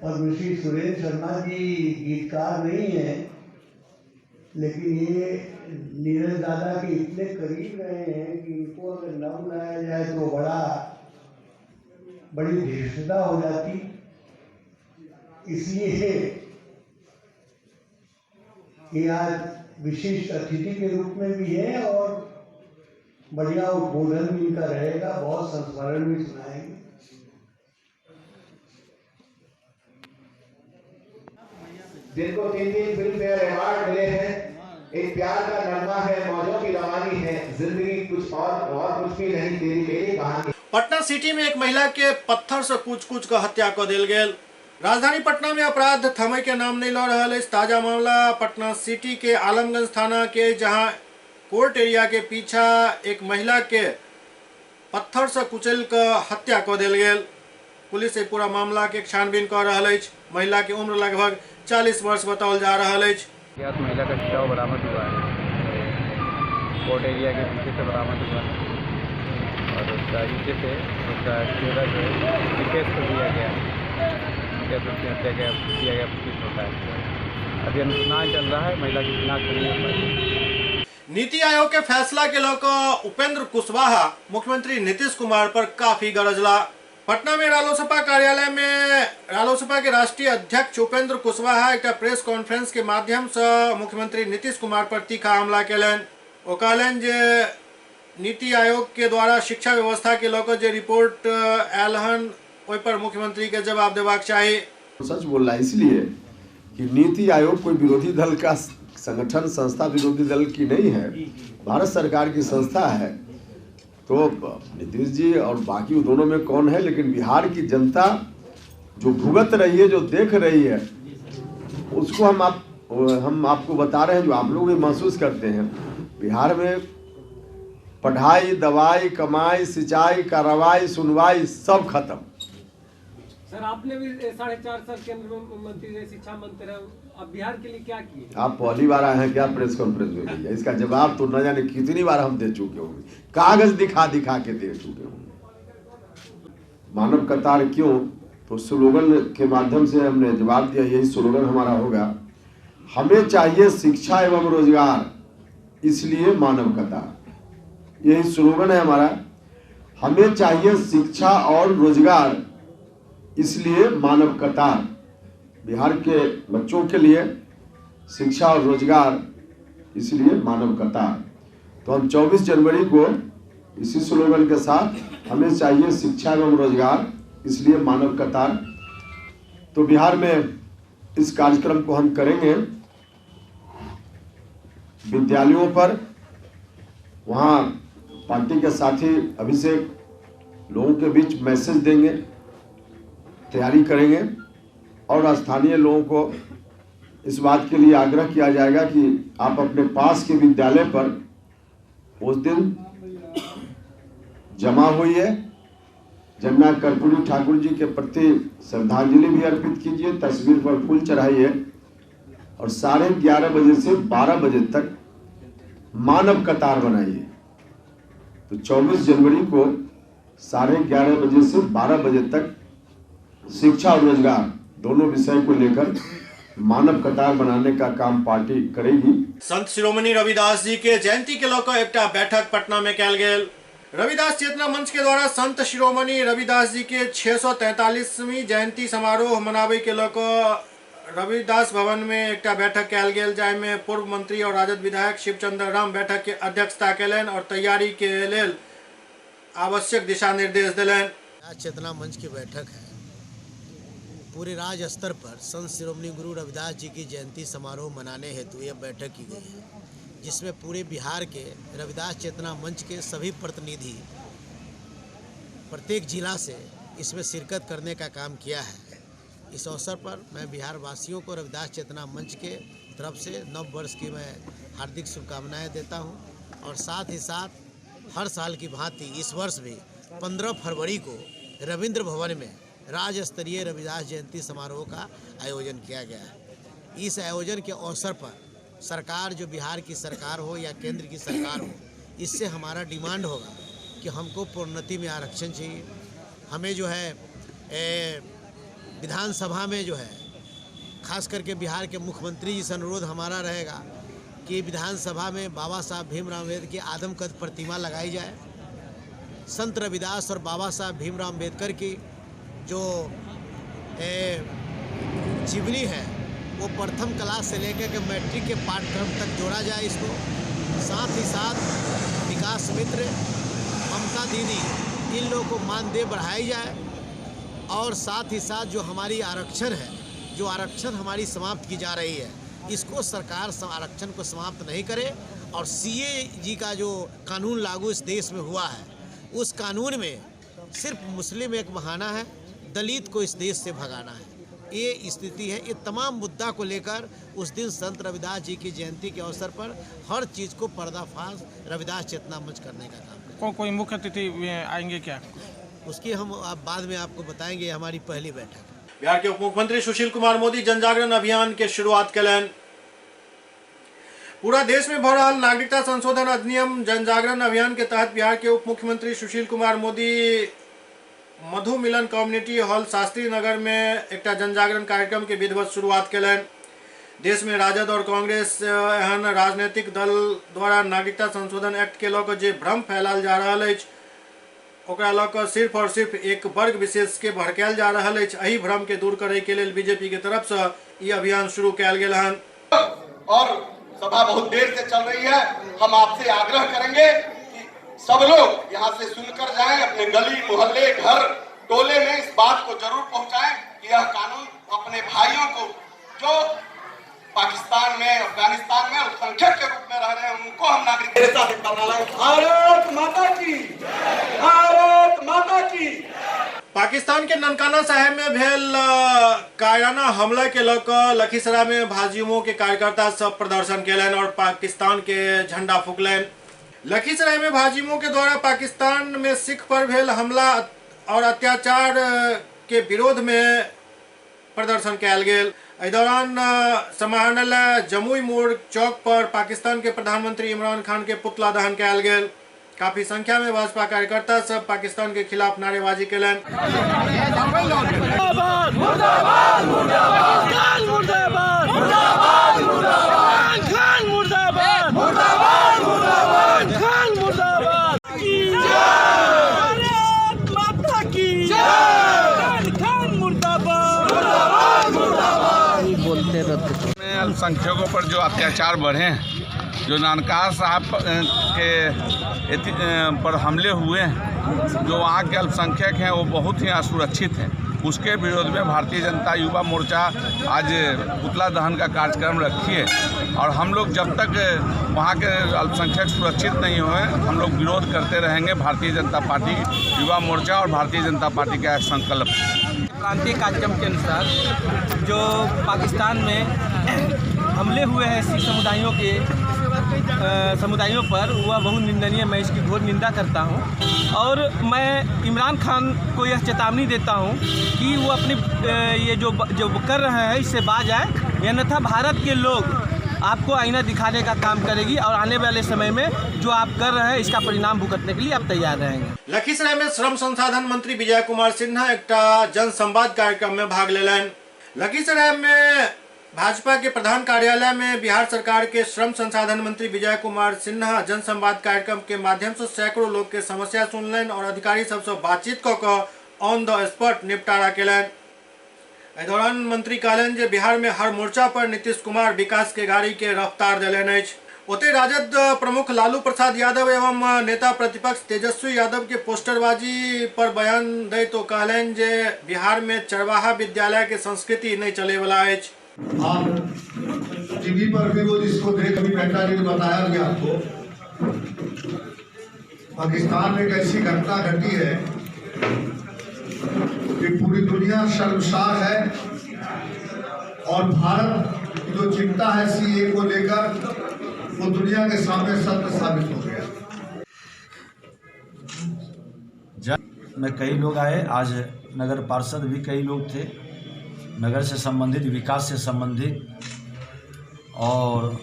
S6: पद्मश्री सुरेंद्र शर्मा जी गीतकार नहीं है, लेकिन ये नीरज दादा के इतने करीब रहे हैं कि इनको अगर न बुलाया जाए तो बड़ी धीरता हो जाती। इसलिए ये आज विशिष्ट अतिथि के रूप में भी है और बढ़िया उद्बोधन भी इनका रहेगा, बहुत संस्मरण भी सुनाएंगे।
S7: जिनको 3 फिल्म फेयर अवार्ड मिले हैं, एक प्यार का नगमा है, मौजों की रवानी है, जिंदगी कुछ और कुछ भी नहीं, तेरी मेरी कहानी।
S1: पटना सिटी में एक महिला के पत्थर से कूच कर हत्या कर दिल गेल। राजधानी पटना में अपराध थमे के नाम नहीं लऽ रहल अछि। ताजा मामला पटना सिटी के आलमगंज थाना के, जहां कोर्ट एरिया के पीछा एक महिला के पत्थर से कुचल कर हत्या कर दिल गेल। पुलिस पूरा मामला के छानबीन कर रहल अछि। महिला की उम्र लगभग 40 वर्ष बताओल जा रहल अछि।
S8: महिला का शव बरामद हुआ है, कोर्ट एरिया के पीछे से बरामद हुआ है और उसका नीचे से उसका चेहरा जो है केस कर दिया गया, हत्या किया गया प्रतीत होता है। अभी अनुसंधान चल रहा है, महिला की शिनाख्त नहीं हो पाई।
S1: नीति आयोग के फैसला के लेकर उपेंद्र कुशवाहा मुख्यमंत्री नीतीश कुमार पर काफी गरजला। पटना में रालोसपा कार्यालय में रालोसपा के राष्ट्रीय अध्यक्ष उपेंद्र कुशवाहा एक प्रेस कॉन्फ्रेंस के माध्यम से मुख्यमंत्री नीतीश कुमार पर तीखा हमला केलन। ओ कहलन जे नीति आयोग के द्वारा शिक्षा व्यवस्था के लेकर जो रिपोर्ट आयल हन, ओहि पर मुख्यमंत्री के जवाब देबाक चाहिए।
S9: सच बोल रहा है, इसलिए कि नीति आयोग कोई विरोधी दल का संगठन संस्था विरोधी दल की नहीं है, भारत सरकार की संस्था है। तो नीतीश जी और बाकी दोनों में कौन है, लेकिन बिहार की जनता जो भुगत रही है, जो देख रही है, उसको हम आपको बता रहे हैं, जो आप लोग भी महसूस करते हैं। बिहार में पढ़ाई, दवाई, कमाई, सिंचाई, कार्रवाई, सुनवाई सब खत्म।
S10: सर आपने भी 4.5 साल केंद्र मंत्री रहे, शिक्षा मंत्री रहे, अब बिहार के लिए क्या किए?
S9: आप पहली बार आए हैं क्या प्रेस कॉन्फ्रेंस में भैया? इसका जवाब तो न जाने कितनी बार हम दे चुके होंगे, कागज दिखा के दे चुके होंगे। मानव कतार क्यों? तो स्लोगन के माध्यम से हमने जवाब दिया। यही स्लोगन हमारा होगा, हमें चाहिए शिक्षा एवं रोजगार, इसलिए मानव कतार। यही स्लोगन है हमारा, हमें चाहिए शिक्षा और रोजगार, इसलिए मानव कतार। बिहार के बच्चों के लिए शिक्षा और रोजगार, इसलिए मानव कतार। तो हम 24 जनवरी को इसी स्लोगन के साथ, हमें चाहिए शिक्षा एवं रोजगार, इसलिए मानव कतार, तो बिहार में इस कार्यक्रम को हम करेंगे। विद्यालयों पर वहाँ पार्टी के साथी अभिषेक लोगों के बीच मैसेज देंगे, तैयारी करेंगे और स्थानीय लोगों को इस बात के लिए आग्रह किया जाएगा कि आप अपने पास के विद्यालय पर उस दिन जमा हुई है, जमुना कर्पूरी ठाकुर जी के प्रति श्रद्धांजलि भी अर्पित कीजिए, तस्वीर पर फूल चढ़ाइए और 11:30 बजे से 12 बजे तक मानव कतार बनाइए। तो 24 जनवरी को 11:30 बजे से 12 बजे तक शिक्षा और रोजगार दोनों विषय को लेकर मानव कतार बनाने का काम पार्टी करेगी।
S1: संत शिरोमणि रविदास जी के जयंती के लऽ कऽ एकटा बैठक पटना में कयल गेल। रविदास चेतना मंच के द्वारा संत शिरोमणि रविदास जी के 643वीं जयंती समारोह मनाबे के लऽ कऽ रविदास भवन में एकटा बैठक कयल गेल, जाहिमे पूर्व मंत्री और राजद विधायक शिवचंद्र राम बैठक के अध्यक्षता कयलनि और तैयारी के लेल आवश्यक दिशा निर्देश दिलनि।
S11: चेतना मंच की बैठक है। पूरे राज्य स्तर पर संत शिरोमणि गुरु रविदास जी की जयंती समारोह मनाने हेतु यह बैठक की गई है, जिसमें पूरे बिहार के रविदास चेतना मंच के सभी प्रतिनिधि प्रत्येक जिला से इसमें शिरकत करने का काम किया है। इस अवसर पर मैं बिहार वासियों को रविदास चेतना मंच के तरफ से नव वर्ष की मैं हार्दिक शुभकामनाएं देता हूं और साथ ही साथ हर साल की भांति इस वर्ष भी 15 फरवरी को रविंद्र भवन में राज्य स्तरीय रविदास जयंती समारोह का आयोजन किया गया है। इस आयोजन के अवसर पर सरकार, जो बिहार की सरकार हो या केंद्र की सरकार हो, इससे हमारा डिमांड होगा कि हमको प्रोन्नति में आरक्षण चाहिए। हमें जो है विधानसभा में जो है खास करके बिहार के मुख्यमंत्री जी से अनुरोध हमारा रहेगा कि विधानसभा में बाबा साहब भीमराव अम्बेडकर की आदमकद प्रतिमा लगाई जाए। संत रविदास और बाबा साहब भीमराव अम्बेडकर की जो जीवनी है वो प्रथम क्लास से लेकर के मैट्रिक के पाठ्यक्रम तक जोड़ा जाए इसको। साथ ही साथ विकास मित्र, ममता दीदी, इन लोगों को मानदेय बढ़ाई जाए और साथ ही साथ जो हमारी आरक्षण है, जो आरक्षण हमारी समाप्त की जा रही है, इसको सरकार आरक्षण को समाप्त नहीं करे और सीए जी का जो कानून लागू इस देश में हुआ है, उस कानून में सिर्फ मुस्लिम एक बहाना है, दलित को इस देश से भगाना है। ये स्थिति है। ये तमाम मुद्दा को लेकर उस दिन संत रविदास जी की जयंती के अवसर पर हर चीज़ को पर्दाफाश रविदास चेतना मंच करने का काम करें।
S12: कोई मुख्य अतिथि आएंगे क्या?
S11: उसकी हम बाद में आपको बताएंगे। हमारी पहली बैठक।
S1: बिहार के उप मुख्यमंत्री सुशील कुमार मोदी जन जागरण अभियान के शुरुआत कयलनि। पूरा देश में भऽ रहल नागरिकता संशोधन अधिनियम जन जागरण अभियान के तहत बिहार के उप मुख्यमंत्री सुशील कुमार मोदी मधु मिलन कम्युनिटी हॉल शास्त्री नगर में एक जन जागरण कार्यक्रम के विधिवत शुरुआत कयलनि। देश में राजद और कांग्रेस एहन राजनीतिक दल द्वारा नागरिकता संशोधन एक्ट के लऽ कऽ जे भ्रम फैलाल जा रहल अछि, ओकरा लऽ कऽ सिर्फ और सिर्फ एक वर्ग विशेष के भड़कायल जा रहल अछि। एहि भ्रम के दूर करे के लेल बीजेपी के तरफ से ई अभियान शुरू कयल गेल हन।
S13: और सभा बहुत देर से चल रही है। हम आपसे आग्रह करेंगे कि सब लोग यहाँ से सुनकर जाएं, अपने गली मोहल्ले घर टोले में इस बात को जरूर पहुंचाएं कि यह कानून अपने भाइयों को जो पाकिस्तान में, अफगानिस्तान में अल्पसंख्यक के रूप में रह रहे हैं, उनको हम नागरिकता से बनाना। भारत माता की, भारत माता की।
S1: पाकिस्तान के ननकाना साहेब में भेल कायराना हमला के लऽ कऽ लखीसराय में भाजयुमो के कार्यकर्ता सब प्रदर्शन कयलनि और पाकिस्तान के झंडा फूकलनि। लखीसराय में भाजयुमो के द्वारा पाकिस्तान में सिख पर भेल हमला और अत्याचार के विरोध में प्रदर्शन कयल गेल। एहि दौरान समाहरणालय जमुई मोड़ चौक पर पाकिस्तान के प्रधानमंत्री इमरान खान के पुतला दहन कयल गेल। काफी संख्या में भाजपा कार्यकर्ता सब पाकिस्तान के खिलाफ नारेबाजी कयलनि।
S14: अल्पसंख्यकों पर जो अत्याचार बढ़े हैं, जो नानकाना साहब के पर हमले हुए हैं, जो वहाँ के अल्पसंख्यक हैं वो बहुत ही असुरक्षित हैं। उसके विरोध में भारतीय जनता युवा मोर्चा आज पुतला दहन का कार्यक्रम रखी है। और हम लोग जब तक वहाँ के अल्पसंख्यक सुरक्षित नहीं हुए हम लोग विरोध करते रहेंगे। भारतीय जनता पार्टी युवा मोर्चा और भारतीय जनता पार्टी का संकल्प।
S12: क्रांति कार्यक्रम के अनुसार जो पाकिस्तान में हमले हुए हैं सिख समुदायों पर, वह बहुत निंदनीय, मैं इसकी घोर निंदा करता हूं। और मैं इमरान खान को यह चेतावनी देता हूं कि वो अपनी ये जो कर रहे हैं इससे बाज आए, अन्यथा भारत के लोग आपको आईना दिखाने का काम करेगी और आने वाले समय में जो आप कर रहे हैं इसका परिणाम भुगतने के लिए आप तैयार रहेंगे।
S1: लखीसराय में श्रम संसाधन मंत्री विजय कुमार सिन्हा एक जन संवाद कार्यक्रम में भाग लेलन। लखीसराय में भाजपा के प्रधान कार्यालय में बिहार सरकार के श्रम संसाधन मंत्री विजय कुमार सिन्हा जन संवाद कार्यक्रम के माध्यम से सैकड़ों लोग के समस्या सुनलन और अधिकारी सबसे बातचीत कऽ ऑन द स्पॉट निपटारा केलन। एहि दौरान मंत्री कहलन जे बिहार में हर मोर्चा पर नीतीश कुमार विकास के गाड़ी के रफ्तार देलन अछि। ओते राजद प्रमुख लालू प्रसाद यादव एवं नेता प्रतिपक्ष तेजस्वी यादव के पोस्टरबाजी पर बयान दे तो कहलन जे बिहार में चरवाहा विद्यालय के संस्कृति नहीं चले वाला अछि।
S5: आप टीवी पर भी वो जिसको देख अभी घंटा जी ने बताया कि आपको पाकिस्तान में एक ऐसी घटना घटी है कि पूरी दुनिया शर्मसार है और भारत की जो चिंता है सीए को लेकर वो दुनिया के सामने सत्य साबित हो गया।
S15: में कई लोग आए, आज नगर पार्षद भी कई लोग थे, नगर से संबंधित, विकास से संबंधित, और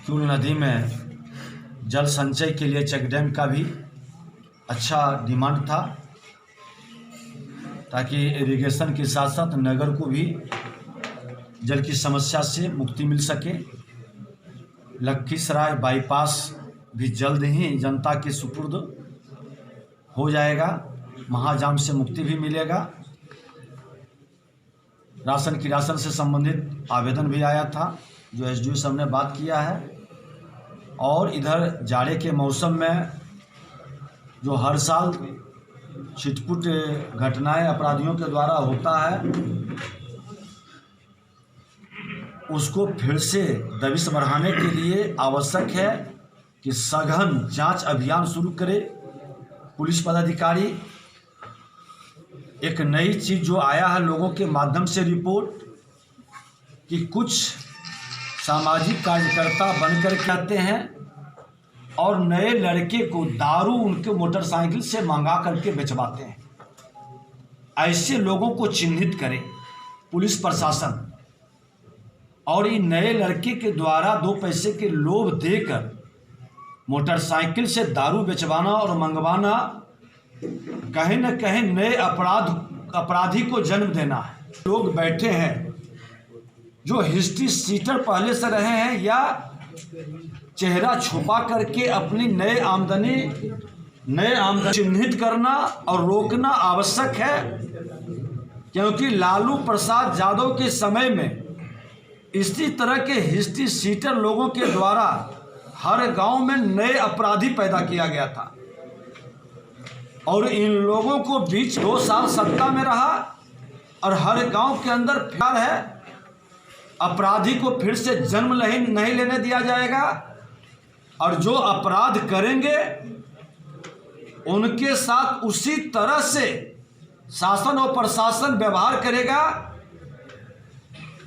S15: क्यूल नदी में जल संचय के लिए चेक डैम का भी अच्छा डिमांड था, ताकि इरिगेशन के साथ साथ नगर को भी जल की समस्या से मुक्ति मिल सके। लखीसराय बाईपास भी जल्द ही जनता के सुपुर्द हो जाएगा, महाजाम से मुक्ति भी मिलेगा। राशन से संबंधित आवेदन भी आया था जो एसडीओ साहब ने बात किया है। और इधर जाड़े के मौसम में जो हर साल छिटपुट घटनाएं अपराधियों के द्वारा होता है, उसको फिर से दबिश बढ़ाने के लिए आवश्यक है कि सघन जांच अभियान शुरू करे पुलिस पदाधिकारी। एक नई चीज़ जो आया है लोगों के माध्यम से रिपोर्ट कि कुछ सामाजिक कार्यकर्ता बनकर के आते हैं और नए लड़के को दारू उनके मोटरसाइकिल से मंगा करके बेचवाते हैं। ऐसे लोगों को चिन्हित करें पुलिस प्रशासन, और ये नए लड़के के द्वारा 2 पैसे के लोभ देकर मोटरसाइकिल से दारू बेचवाना और मंगवाना कहीं न कहीं नए अपराधी को जन्म देना है। लोग बैठे हैं जो हिस्ट्री सीटर पहले से रहे हैं या चेहरा छुपा करके अपनी नए आमदनी चिन्हित करना और रोकना आवश्यक है, क्योंकि लालू प्रसाद यादव के समय में इसी तरह के हिस्ट्री सीटर लोगों के द्वारा हर गांव में नए अपराधी पैदा किया गया था और इन लोगों को बीच 2 साल सत्ता में रहा और हर गांव के अंदर प्यार है। अपराधी को फिर से जन्म नहीं लेने दिया जाएगा और जो अपराध करेंगे उनके साथ उसी तरह से शासन और प्रशासन व्यवहार करेगा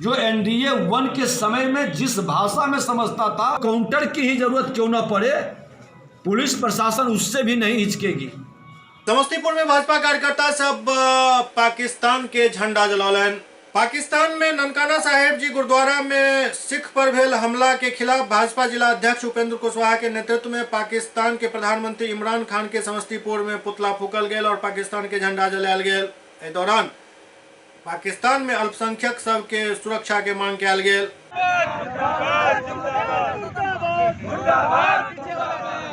S15: जो एनडीए 1 के समय में जिस भाषा में समझता था। काउंटर की ही जरूरत क्यों न पड़े, पुलिस प्रशासन उससे भी नहीं हिचकेगी।
S1: समस्तीपुर में भाजपा कार्यकर्ता सब पाकिस्तान के झंडा जलौलन। पाकिस्तान में ननकाना साहेब जी गुरुद्वारा में सिख पर भेल हमला के खिलाफ भाजपा जिला अध्यक्ष उपेंद्र कुशवाहा के नेतृत्व में पाकिस्तान के प्रधानमंत्री इमरान खान के समस्तीपुर में पुतला फूकल गेल और पाकिस्तान के झंडा जलायल गेल। इस दौरान पाकिस्तान में अल्पसंख्यक सब के सुरक्षा के मांग कयल गेल।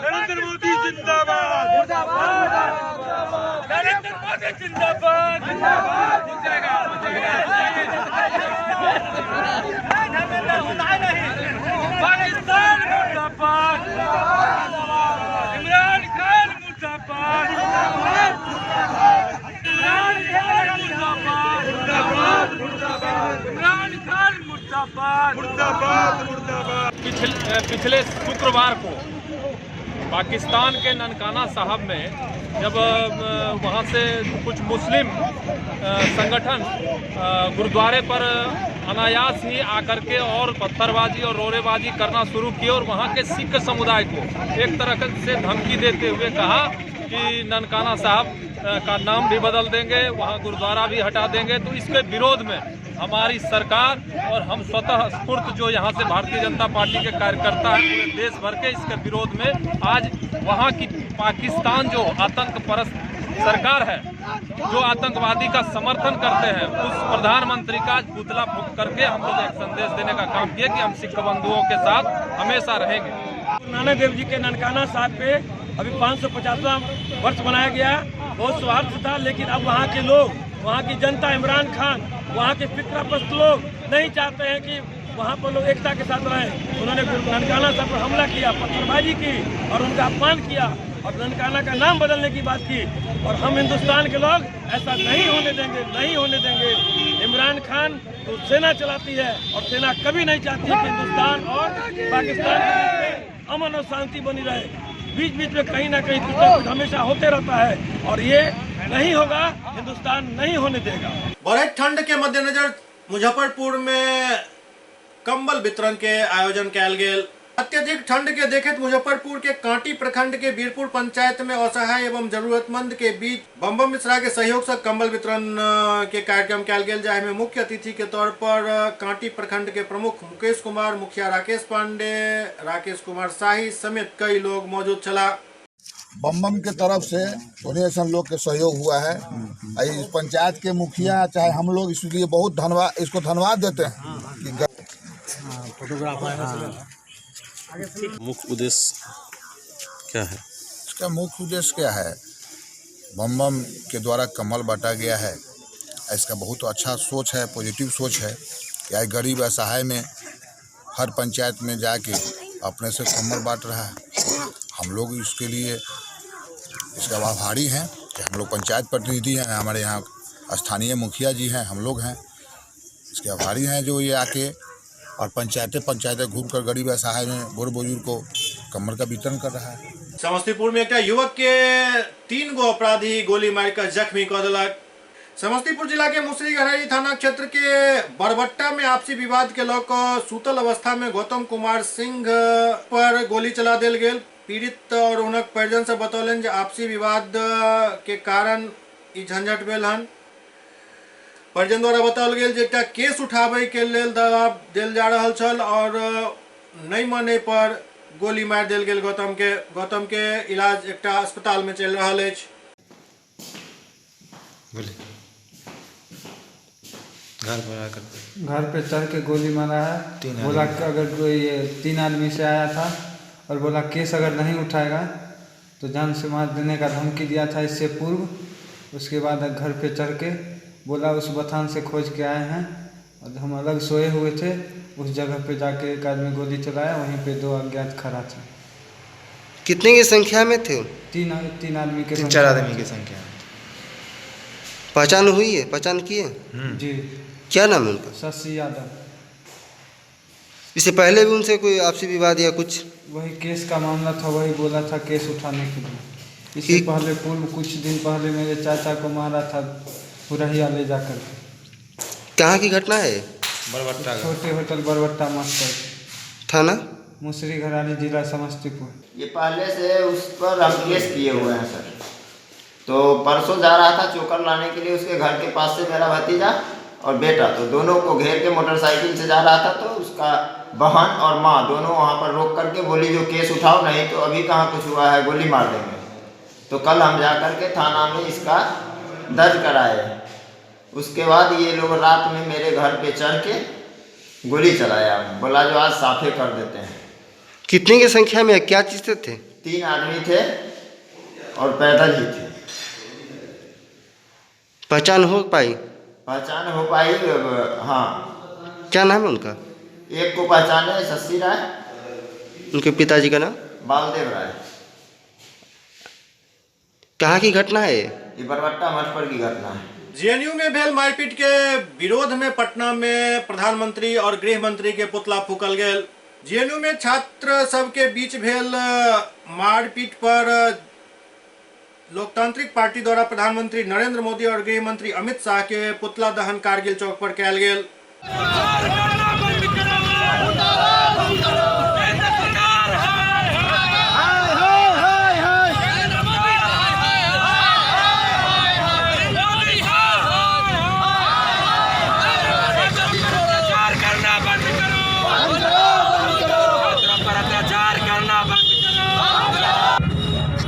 S16: नरेंद्र मोदी जिंदाबाद, नरेंद्र मोदी जिंदाबाद, पाकिस्तान मुर्दाबाद, इमरान खान मुर्दाबाद, इमरान खान मुर्दाबाद। जिंदाबाद मुर्दाबाद मुर्दाबाद।
S17: पिछले शुक्रवार को पाकिस्तान के ननकाना साहब में जब वहाँ से कुछ मुस्लिम संगठन गुरुद्वारे पर अनायास ही आकर के और पत्थरबाजी और रोड़ेबाजी करना शुरू की और वहाँ के सिख समुदाय को एक तरह से धमकी देते हुए कहा कि ननकाना साहब का नाम भी बदल देंगे, वहाँ गुरुद्वारा भी हटा देंगे। तो इसके विरोध में हमारी सरकार और हम स्वतः स्फूर्त जो यहाँ से भारतीय जनता पार्टी के कार्यकर्ता हैं पूरे देश भर के, इसके विरोध में आज वहाँ की पाकिस्तान जो आतंक परस्त सरकार है, जो आतंकवादी का समर्थन करते हैं, उस प्रधानमंत्री का पुतला फूंक करके हम लोग एक संदेश देने का काम किया कि हम सिख बंधुओं के साथ हमेशा रहेंगे।
S10: नानक देव जी के ननकाना साहब पे अभी 550वां वर्ष मनाया गया, बहुत स्वार्थ था, लेकिन अब वहाँ के लोग, वहाँ की जनता, इमरान खान, वहाँ के फिक्रापस्त लोग नहीं चाहते हैं कि वहाँ पर लोग एकता के साथ रहें। उन्होंने ननकाना साहब पर हमला किया, पत्थरबाजी की और उनका अपमान किया और ननकाना का नाम बदलने की बात की। और हम हिंदुस्तान के लोग ऐसा नहीं होने देंगे, नहीं होने देंगे। इमरान खान तो सेना चलाती है और सेना कभी नहीं चाहती है कि हिंदुस्तान और पाकिस्तान के बीच में अमन और शांति बनी रहे। बीच बीच में कहीं ना कहीं कुछ हमेशा होते रहता है और ये नहीं होगा, हिंदुस्तान नहीं होने देगा।
S1: बढ़े ठंड के मद्देनजर मुजफ्फरपुर में कंबल वितरण के आयोजन कयल गेल। अत्यधिक ठंड के देखते मुजफ्फरपुर के कांटी प्रखंड के बीरपुर पंचायत में असहाय एवं जरूरतमंद के बीच बम मिश्रा के सहयोग से कंबल वितरण के कार्यक्रम कयल गेल, जाहि में मुख्य अतिथि के तौर पर कांटी प्रखंड के प्रमुख मुकेश कुमार, मुखिया राकेश पांडे, राकेश कुमार शाही समेत कई लोग मौजूद छला।
S18: बम के तरफ से डोनेशन लोग के सहयोग हुआ है। इस पंचायत के मुखिया चाहे हम लोग इसलिए बहुत धन्यवाद, इसको धन्यवाद देते हैं।
S19: मुख्य उद्देश्य क्या है?
S18: इसका मुख्य उद्देश्य क्या है? बम के द्वारा कम्बल बांटा गया है। इसका बहुत अच्छा सोच है, पॉजिटिव सोच है कि गरीब असहाय में हर पंचायत में जाके अपने से कम्बल बांट रहा है। हम लोग इसके लिए इसका आभारी हैं कि हम लोग पंचायत प्रतिनिधि हैं, हमारे यहाँ स्थानीय मुखिया जी हैं, हम लोग हैं इसके आभारी हैं जो ये आके और पंचायतें घूमकर गरीब असहाय में बूढ़ बुजुर्ग को कम्बल का वितरण कर रहा है।
S1: समस्तीपुर में एक युवक के 3 गो अपराधी गोली मारकर जख्मी कर दिलक। समस्तीपुर जिला के मुसरी घरारी थाना क्षेत्र के बरबट्टा में आपसी विवाद के लौक सूतल अवस्था में गौतम कुमार सिंह पर गोली चला देल गेल। पीड़ित और उनक परिजन से बतौलन जे आपसी विवाद के कारण ई झंझट भेल हन। परिजन द्वारा बताओल गेल जे एकटा केस उठाबै के लेल दबाव देल जा रहल छल और नहीं माने पर गोली मार देल गेल गौतम के इलाज एकटा अस्पताल में चल रहल अछि।
S8: घर पे चढ़ के गोली मारा है। बोला कि अगर कोई ये 3 आदमी से आया था और बोला केस अगर नहीं उठाएगा तो जान से मार देने का धमकी दिया था इससे पूर्व। उसके बाद घर पे चढ़ के बोला उस बथान से खोज के आए हैं और हम अलग सोए हुए थे, उस जगह पे जाके एक आदमी गोली चलाया, वहीं पे 2 अज्ञात खड़ा थे।
S20: कितने की संख्या में थे?
S8: 3 आदमी के
S20: 3-4 आदमी की संख्या। पहचान हुई है? पहचान किए?
S8: जी।
S20: क्या नाम है उनका?
S8: शशि यादव।
S20: इससे पहले भी उनसे कोई आपसी विवाद या कुछ?
S8: वही केस का मामला था, वही बोला था केस उठाने के लिए। इससे पहले पूर्व कुछ दिन पहले मेरे चाचा को मारा था पुरहिया ले जाकर।
S20: कहाँ की घटना है?
S8: बरबट्टा, छोटे होटल बरबट्टा मास्टर,
S20: थाना
S8: मुसरी घरारी, जिला समस्तीपुर।
S21: ये पहले से उस पर हम केस किए हुए हैं सर। तो परसों जा रहा था चोकर लाने के लिए, उसके घर के पास से मेरा भतीजा और बेटा, तो दोनों को घेर के मोटरसाइकिल से जा रहा था। तो उसका बहन और माँ दोनों वहाँ पर रोक करके बोली जो केस उठाओ, नहीं तो अभी कहाँ कुछ हुआ है, गोली मार देंगे। तो कल हम जा कर के थाना में इसका दर्ज कराए। उसके बाद ये लोग रात में मेरे घर पे चढ़ के गोली चलाया, बोला जो आज साफे कर देते हैं।
S20: कितने की संख्या में? क्या चीज़ से थे?
S21: 3 आदमी थे और पैदल ही थे।
S20: पहचान हो पाई?
S21: पहचान हो पाई, हाँ।
S20: क्या नाम है उनका?
S21: एक को पहचाने शशि राय।
S20: उनके पिताजी का नाम?
S21: बालदेव राय।
S20: कहाँ की घटना है?
S21: ये बरबट्टा मठ पर की घटना है।
S1: जेएनयू में भेल मारपीट के विरोध में पटना में प्रधानमंत्री और गृह मंत्री के पुतला फूकल गेल। जेएनयू में छात्र सबके बीच भेल मारपीट पर लोकतांत्रिक पार्टी द्वारा प्रधानमंत्री नरेंद्र मोदी और गृह मंत्री अमित शाह के पुतला दहन कारगिल चौक पर कयल गेल।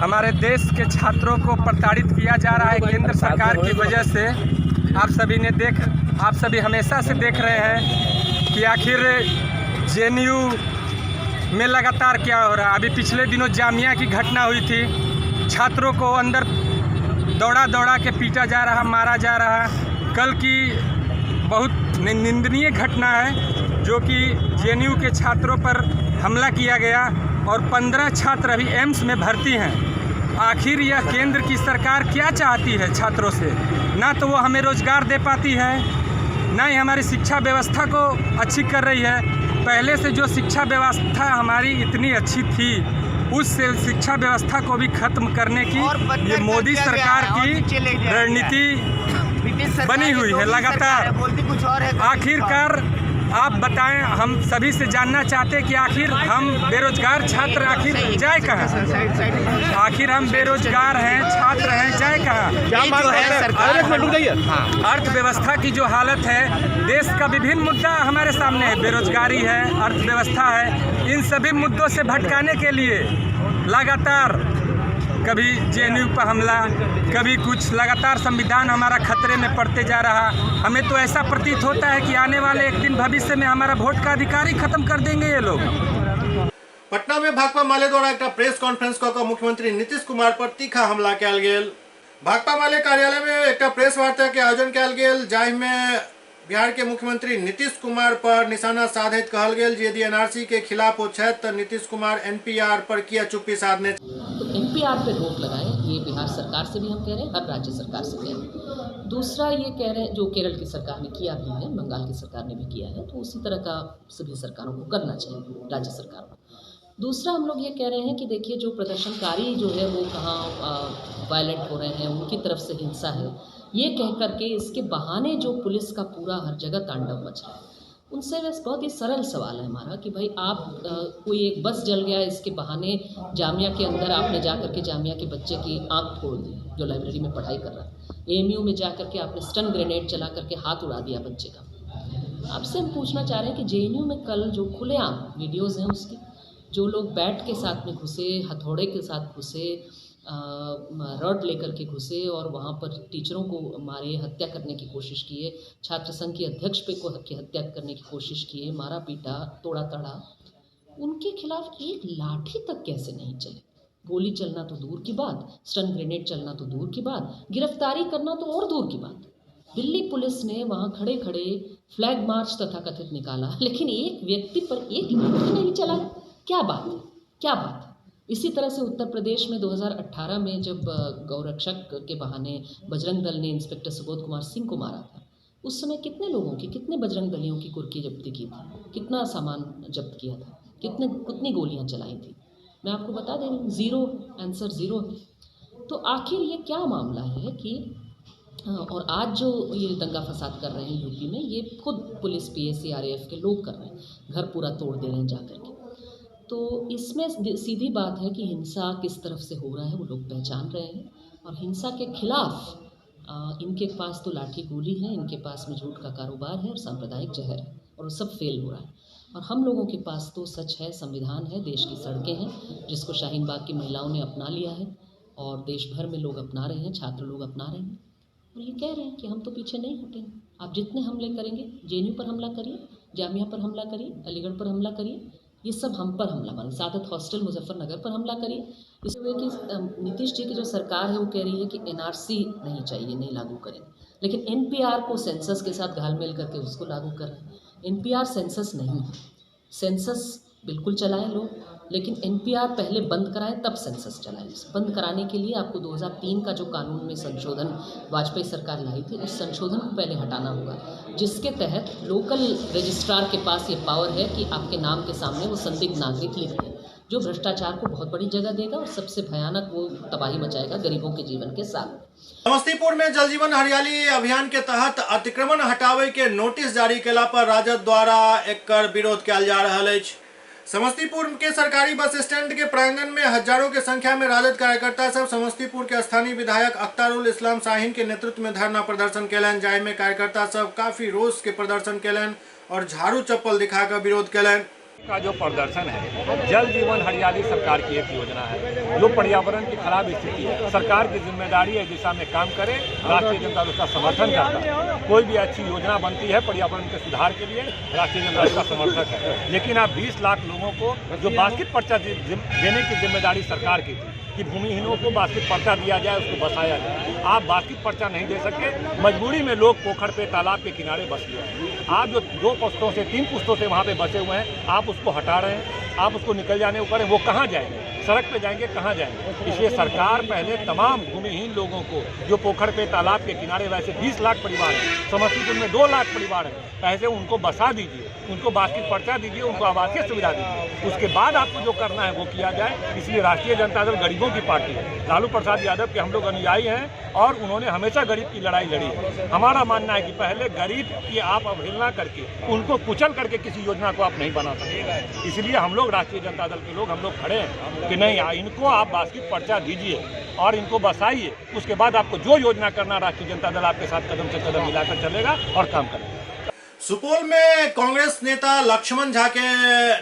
S12: हमारे देश के छात्रों को प्रताड़ित किया जा रहा है केंद्र सरकार की वजह से। आप सभी हमेशा से देख रहे हैं कि आखिर जेएनयू में लगातार क्या हो रहा है। अभी पिछले दिनों जामिया की घटना हुई थी, छात्रों को अंदर दौड़ा दौड़ा के पीटा जा रहा, मारा जा रहा। कल की बहुत निंदनीय घटना है जो कि जेएनयू के छात्रों पर हमला किया गया और 15 छात्र अभी एम्स में भर्ती हैं। आखिर यह केंद्र की सरकार क्या चाहती है छात्रों से? ना तो वो हमें रोजगार दे पाती है, ना ही हमारी शिक्षा व्यवस्था को अच्छी कर रही है। पहले से जो शिक्षा व्यवस्था हमारी इतनी अच्छी थी, उस शिक्षा व्यवस्था को भी खत्म करने की ये मोदी सरकार की रणनीति बनी हुई है लगातार। आखिरकार आप बताएं, हम सभी से जानना चाहते हैं कि आखिर हम बेरोजगार छात्र आखिर जाए कहाँ? आखिर हम बेरोजगार हैं, छात्र हैं, जाए कहाँ? अर्थव्यवस्था की जो हालत है, देश का विभिन्न मुद्दा हमारे सामने है, बेरोजगारी है, अर्थव्यवस्था है। इन सभी मुद्दों से भटकाने के लिए लगातार कभी जेएनयू पर हमला, कभी कुछ, लगातार संविधान हमारा खतरे में पड़ते जा रहा। हमें तो ऐसा प्रतीत होता है कि आने वाले एक दिन भविष्य में हमारा वोट का अधिकार ही खत्म कर देंगे ये लोग।
S1: पटना में भाकपा माले द्वारा एक प्रेस कॉन्फ्रेंस कऽ मुख्यमंत्री नीतीश कुमार पर तीखा हमला कयल गेल। भाकपा माले कार्यालय में एक प्रेस वार्ता के आयोजन कयल गेल, जाहि में बिहार के मुख्यमंत्री नीतीश कुमार पर निशाना साधैत कहल गेल जे यदि एनआरसी के खिलाफ हो छथि तऽ नीतीश कुमार एनपीआर पर किया चुप्पी साधने।
S2: तो एनपीआर पे रोक लगाए, ये बिहार सरकार से भी हम कह रहे हैं, हर राज्य सरकार से कह रहे हैं। दूसरा ये कह रहे हैं जो केरल की सरकार ने किया भी है, बंगाल की सरकार ने भी किया है, तो उसी तरह का सभी सरकारों को करना चाहिए, राज्य सरकार को। दूसरा हम लोग ये कह रहे हैं कि देखिए जो प्रदर्शनकारी जो है वो कहाँ वायलेंट हो रहे हैं, उनकी तरफ से हिंसा है, ये कह करके इसके बहाने जो पुलिस का पूरा हर जगह तांडव मच रहा है, उनसे बस बहुत ही सरल सवाल है हमारा कि भाई आप कोई एक बस जल गया, इसके बहाने जामिया के अंदर आपने जा कर के जामिया के बच्चे की आंख फोड़ दी जो लाइब्रेरी में पढ़ाई कर रहा है। एएमयू में जा कर के आपने स्टन ग्रेनेड चला करके हाथ उड़ा दिया बच्चे का। आपसे हम पूछना चाह रहे हैं कि जेएनयू में कल जो खुलेआम वीडियोज़ हैं उसकी, जो लोग बैट के साथ में घुसे, हथौड़े के साथ घुसे, रॉड लेकर के घुसे और वहाँ पर टीचरों को मारे, हत्या करने की कोशिश किए, छात्र संघ के अध्यक्ष पे को हत्या करने की कोशिश किए, मारा पीटा, तोड़ा तड़ा, उनके खिलाफ एक लाठी तक कैसे नहीं चले? गोली चलना तो दूर की बात, स्टन ग्रेनेड चलना तो दूर की बात, गिरफ्तारी करना तो और दूर की बात। दिल्ली पुलिस ने वहाँ खड़े खड़े फ्लैग मार्च तथाकथित निकाला, लेकिन एक व्यक्ति पर एक लाठी नहीं चला। क्या बात है, क्या बात है? इसी तरह से उत्तर प्रदेश में 2018 में जब गौरक्षक के बहाने बजरंग दल ने इंस्पेक्टर सुबोध कुमार सिंह को मारा था, उस समय कितने लोगों की, कितने बजरंग दलियों की कुर्की जब्ती की थी, कितना सामान जब्त किया था, कितनी गोलियां चलाई थी? मैं आपको बता दें, ज़ीरो, आंसर ज़ीरो है। तो आखिर ये क्या मामला है कि और आज जो ये दंगा फसाद कर रहे हैं यूपी में, ये खुद पुलिस, पीएसी, आरएएफ के लोग कर रहे हैं, घर पूरा तोड़ दे रहे हैं जाकर के। तो इसमें सीधी बात है कि हिंसा किस तरफ से हो रहा है वो लोग पहचान रहे हैं, और हिंसा के खिलाफ इनके पास तो लाठी गोली है, इनके पास में झूठ का कारोबार है और सांप्रदायिक जहर है, और वो सब फेल हो रहा है। और हम लोगों के पास तो सच है, संविधान है, देश की सड़कें हैं, जिसको शाहीन बाग की महिलाओं ने अपना लिया है और देश भर में लोग अपना रहे हैं, छात्र लोग अपना रहे हैं, और ये कह रहे हैं कि हम तो पीछे नहीं हटेंगे। आप जितने हमले करेंगे, जेएनयू पर हमला करिए, जामिया पर हमला करिए, अलीगढ़ पर हमला करिए, ये सब हम पर हमला माने, सादत हॉस्टल मुजफ्फरनगर पर हमला करिए। इसलिए कि नीतीश जी की जो सरकार है वो कह रही है कि एनआरसी नहीं चाहिए, नहीं लागू करेंगे, लेकिन एनपीआर को सेंसस के साथ घालमेल करके उसको लागू कर रहे हैं। एनपीआर सेंसस नहीं है, सेंसस बिल्कुल चलाएं लोग, लेकिन एनपीआर पहले बंद कराएं तब सेंसस चलाएं। बंद कराने के लिए आपको 2003 का जो कानून में संशोधन वाजपेयी सरकार लाई थी, उस संशोधन को पहले हटाना होगा, जिसके तहत लोकल रजिस्ट्रार के पास ये पावर है कि आपके नाम के सामने वो संदिग्ध नागरिक लिख दें, जो भ्रष्टाचार को बहुत बड़ी जगह देगा और सबसे भयानक वो तबाही मचाएगा गरीबों के जीवन के साथ।
S1: समस्तीपुर में जल जीवन हरियाली अभियान के तहत अतिक्रमण हटावे के नोटिस जारी केला पर राजद द्वारा एकर विरोध कयल जा रहल अछि। समस्तीपुर के सरकारी बस स्टैंड के प्रांगण में हजारों के संख्या में राजद कार्यकर्ता सब समस्तीपुर के स्थानीय विधायक अख्तारुल इस्लाम शाहीन के नेतृत्व में धरना प्रदर्शन केलन, जाहि में कार्यकर्ता सब काफी रोष के प्रदर्शन केलन और झाड़ू चप्पल दिखाकर विरोध केलन।
S17: का जो प्रदर्शन है, जल जीवन हरियाली सरकार की एक योजना है जो पर्यावरण की खराब स्थिति है। सरकार की जिम्मेदारी है दिशा में काम करे, राष्ट्रीय जनता दल उसका समर्थन करता है। कोई भी अच्छी योजना बनती है पर्यावरण के सुधार के लिए, राष्ट्रीय जनता दल का समर्थक है। लेकिन आप 20 लाख लोगों को जो बास्केट पर्चा देने की जिम्मेदारी सरकार की थी कि भूमिहीनों को बास्केट पर्चा दिया जाए, उसको बसाया जाए, आप बास्केट पर्चा नहीं दे सके। मजबूरी में लोग पोखर पे, तालाब के किनारे बस गए। आप जो 2 पुश्तों से 3 पुश्तों से वहाँ पे बसे हुए हैं, आप उसको हटा रहे हैं, आप उसको निकल जाने को करें, वो कहाँ जाएंगे? सड़क पे जाएंगे, कहाँ जाएंगे? इसलिए सरकार पहले तमाम भूमिहीन लोगों को जो पोखर पे, तालाब के किनारे, वैसे 20 लाख परिवार हैं, समस्तीपुर में 2 लाख परिवार हैं, पहले उनको बसा दीजिए, उनको बास्केट पर्चा दीजिए, उनको आवासीय सुविधा दीजिए, उसके बाद आपको जो करना है वो किया जाए। इसलिए राष्ट्रीय जनता दल गरीबों की पार्टी है। लालू प्रसाद यादव के हम लोग अनुयायी हैं और उन्होंने हमेशा गरीब की लड़ाई लड़ी है। हमारा मानना है कि पहले गरीब की आप अवहेलना करके, उनको कुचल करके किसी योजना को आप नहीं बना सकते। इसलिए हम लोग राष्ट्रीय जनता दल के लोग हम लोग खड़े हैं कि नहीं, इनको आप बास्केट पर्चा दीजिए और इनको बसाइए, उसके बाद आपको जो योजना करना राष्ट्रीय जनता दल आपके साथ कदम से कदम मिलाकर चलेगा और काम करेगा।
S1: सुपौल में कांग्रेस नेता लक्ष्मण झा के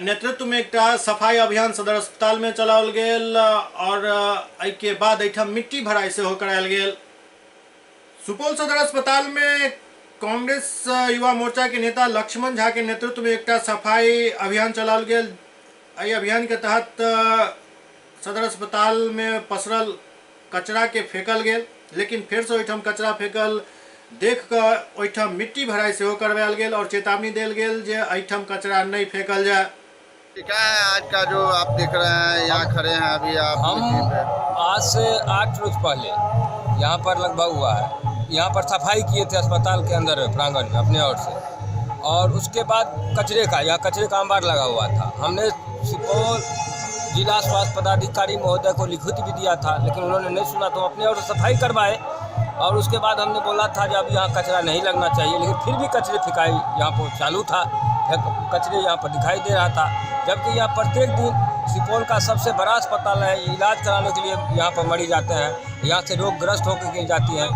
S1: नेतृत्व में एक सफाई अभियान सदर अस्पताल में चलाओल गेल और एहि के बाद एहिठाम मिट्टी भराई से करायल गेल। सुपौल सदर अस्पताल में कांग्रेस युवा मोर्चा के नेता लक्ष्मण झा के नेतृत्व में एक सफाई अभियान चलाओल गेल। एहि अभियान के तहत सदर अस्पताल में पसरल कचरा के फेंकल गेल, लेकिन फिर से ओहिठाम कचरा फेंकल देख कर ओहिठाम मिट्टी भराई से करवायल गेल और चेतावनी देल गेल जे एहिठाम कचरा नहीं फेंकल जाए।
S3: क्या है आज का जो आप देख रहे हैं, यहाँ खड़े हैं अभी आप? हम
S22: आज से 8 रोज पहले यहाँ पर लगभग हुआ है, यहाँ पर सफाई किए थे अस्पताल के अंदर प्रांगण में अपने ओर से, और उसके बाद कचरे का, यहाँ कचरे का अंबार लगा हुआ था। हमने सुपौल जिला स्वास्थ्य पदाधिकारी महोदय को लिखित भी दिया था, लेकिन उन्होंने नहीं सुना, तो अपने ओर से सफाई करवाए। और उसके बाद हमने बोला था जब यहाँ कचरा नहीं लगना चाहिए, लेकिन फिर भी कचरे फेंकाई यहाँ पर चालू था, कचरे यहाँ पर दिखाई दे रहा था। जबकि यहाँ प्रत्येक दिन सुपौल का सबसे बड़ा अस्पताल है, इलाज कराने के लिए यहाँ पर मरीज जाते हैं, यहाँ से रोग ग्रस्त होकर जाती हैं,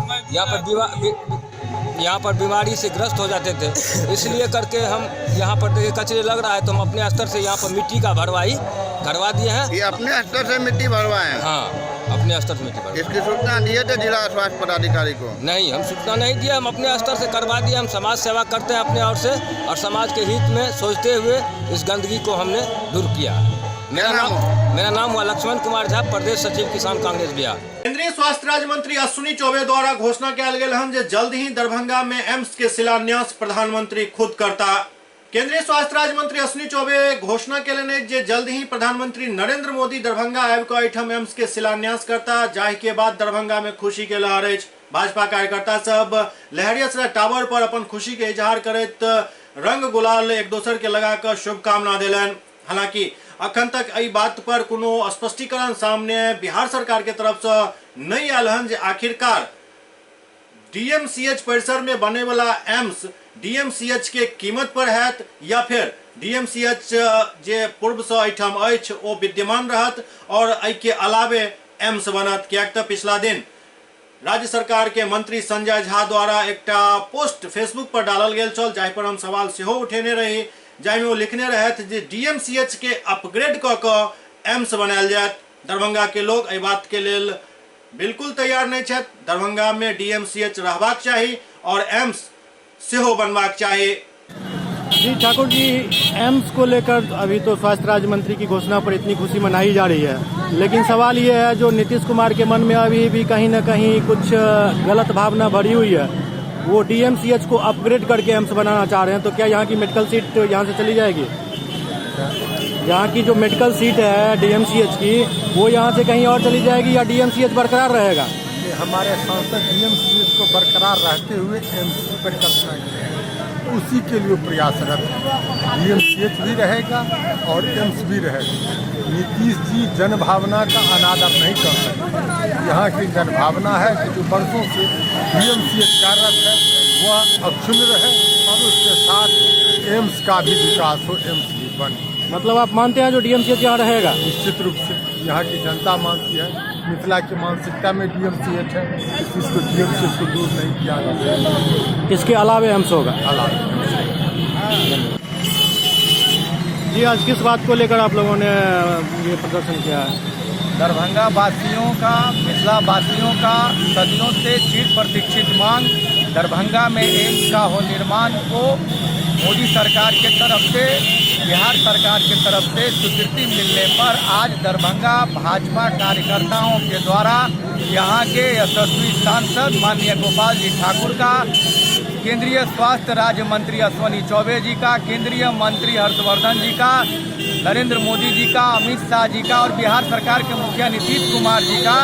S22: यहाँ पर बीमारी से ग्रस्त हो जाते थे। इसलिए करके हम यहाँ पर देखिए कचरे लग रहा है तो हम अपने स्तर से यहाँ पर मिट्टी का भरवाई करवा दिए हैं।
S3: ये अपने स्तर से मिट्टी भरवाए हैं?
S22: हाँ, अपने स्तर से मिट्टी भरवाई।
S3: इसकी सूचना दिए थे जिला स्वास्थ्य पदाधिकारी को?
S22: नहीं, हम सूचना नहीं दिया, हम अपने स्तर से करवा दिए। हम समाज सेवा करते हैं अपने ओर से, और समाज के हित में सोचते हुए इस गंदगी को हमने दूर किया। मेरा नाम हुआ लक्ष्मण कुमार झा, प्रदेश सचिव किसान कांग्रेस बिहार।
S1: केंद्रीय स्वास्थ्य राज्य मंत्री अश्विनी चौबे द्वारा घोषणा कयल गेल हन जे जल्द ही दरभंगा में एम्स के शिलान्यास प्रधानमंत्री खुद करता। केंद्रीय स्वास्थ्य राज्य मंत्री अश्विनी चौबे घोषणा केलनि जे जल्द ही प्रधानमंत्री नरेंद्र मोदी दरभंगा आबि कऽ एहिठाम एम्स के शिलान्यास करता, जाहि के बाद दरभंगा में खुशी के लहर अछि। भाजपा कार्यकर्ता सब लहरियासराय टावर पर अपन खुशी के इजहार करैत रंग गुलाल एक दोसर के लगाकर शुभकामना देलनि। हालांकि अखन तक एहि बात पर कोनो स्पष्टीकरण सामने बिहार सरकार के तरफ से नहीं आयल हन जे आखिरकार डीएमसीएच परिसर में बने वाला एम्स डीएमसीएच के कीमत पर हैत या फिर डीएमसीएच जे पूर्व से एहिठाम अछि ओ विद्यमान रहत और एहि के अलावे एम्स बनत। कियाक तऽ पिछला दिन राज्य सरकार के मंत्री संजय झा द्वारा एक पोस्ट फेसबुक पर डालल गेल छल, जाहि पर हम सवाल सेहो उठेने रही, जाहिमे वो लिखने रहत जे डीएमसीएच के अपग्रेड कऽ कऽ एम्स बनायल जायत। दरभंगा के लोग एहि बात के लेल बिल्कुल तैयार नहीं छथि। दरभंगा में डीएमसीएच रहबाक चाही और एम्स सेहो बनबाक चाही।
S23: जी ठाकुर जी, एम्स को लेकर अभी तो स्वास्थ्य राज्य मंत्री की घोषणा पर इतनी खुशी मनाई जा रही है, लेकिन सवाल ये है जो नीतीश कुमार के मन में अभी भी कहीं न कहीं कुछ गलत भावना भरी हुई है। वो डीएमसीएच को अपग्रेड करके एम्स बनाना चाह रहे हैं, तो क्या यहाँ की मेडिकल सीट यहाँ से चली जाएगी? यहाँ की जो मेडिकल सीट है DMCH की, वो यहाँ से कहीं और चली जाएगी या DMCH बरकरार रहेगा?
S4: हमारे सांसद DMCH को बरकरार रहते हुए एम्स की परिकल्पना की है, उसी के लिए प्रयासरत है। DMCH भी रहेगा और एम्स भी रहेगा। नीतीश जी जनभावना का अनादर नहीं कर सकते। यहाँ की जनभावना है कि जो वर्षों से DMCH कार्यरत है वह अक्षुण्ण रहे और उसके साथ एम्स का भी विकास हो, एम्स भी बने।
S23: मतलब आप मानते हैं जो DMCH यहाँ रहेगा?
S4: निश्चित रूप से यहाँ की जनता मानती है, मिथिला की मानसिकता में DMCH है, इसको DMCH को दूर नहीं किया जा सकता।
S23: इसके अलावे एम्स होगा? जी, आज किस बात को लेकर आप लोगों ने ये प्रदर्शन किया है?
S12: दरभंगा वासियों का, मिथिला वासियों का सदियों से चिर प्रतीक्षित मांग दरभंगा में एम्स का हो निर्माण को मोदी सरकार के तरफ से, बिहार सरकार के तरफ से स्वीकृति मिलने पर आज दरभंगा भाजपा कार्यकर्ताओं के द्वारा यहाँ के यशस्वी सांसद माननीय गोपाल जी ठाकुर का, केंद्रीय स्वास्थ्य राज्य मंत्री अश्विनी चौबे जी का, केंद्रीय मंत्री हर्षवर्धन जी का, नरेंद्र मोदी जी का, अमित शाह जी का और बिहार सरकार के मुखिया नीतीश कुमार जी का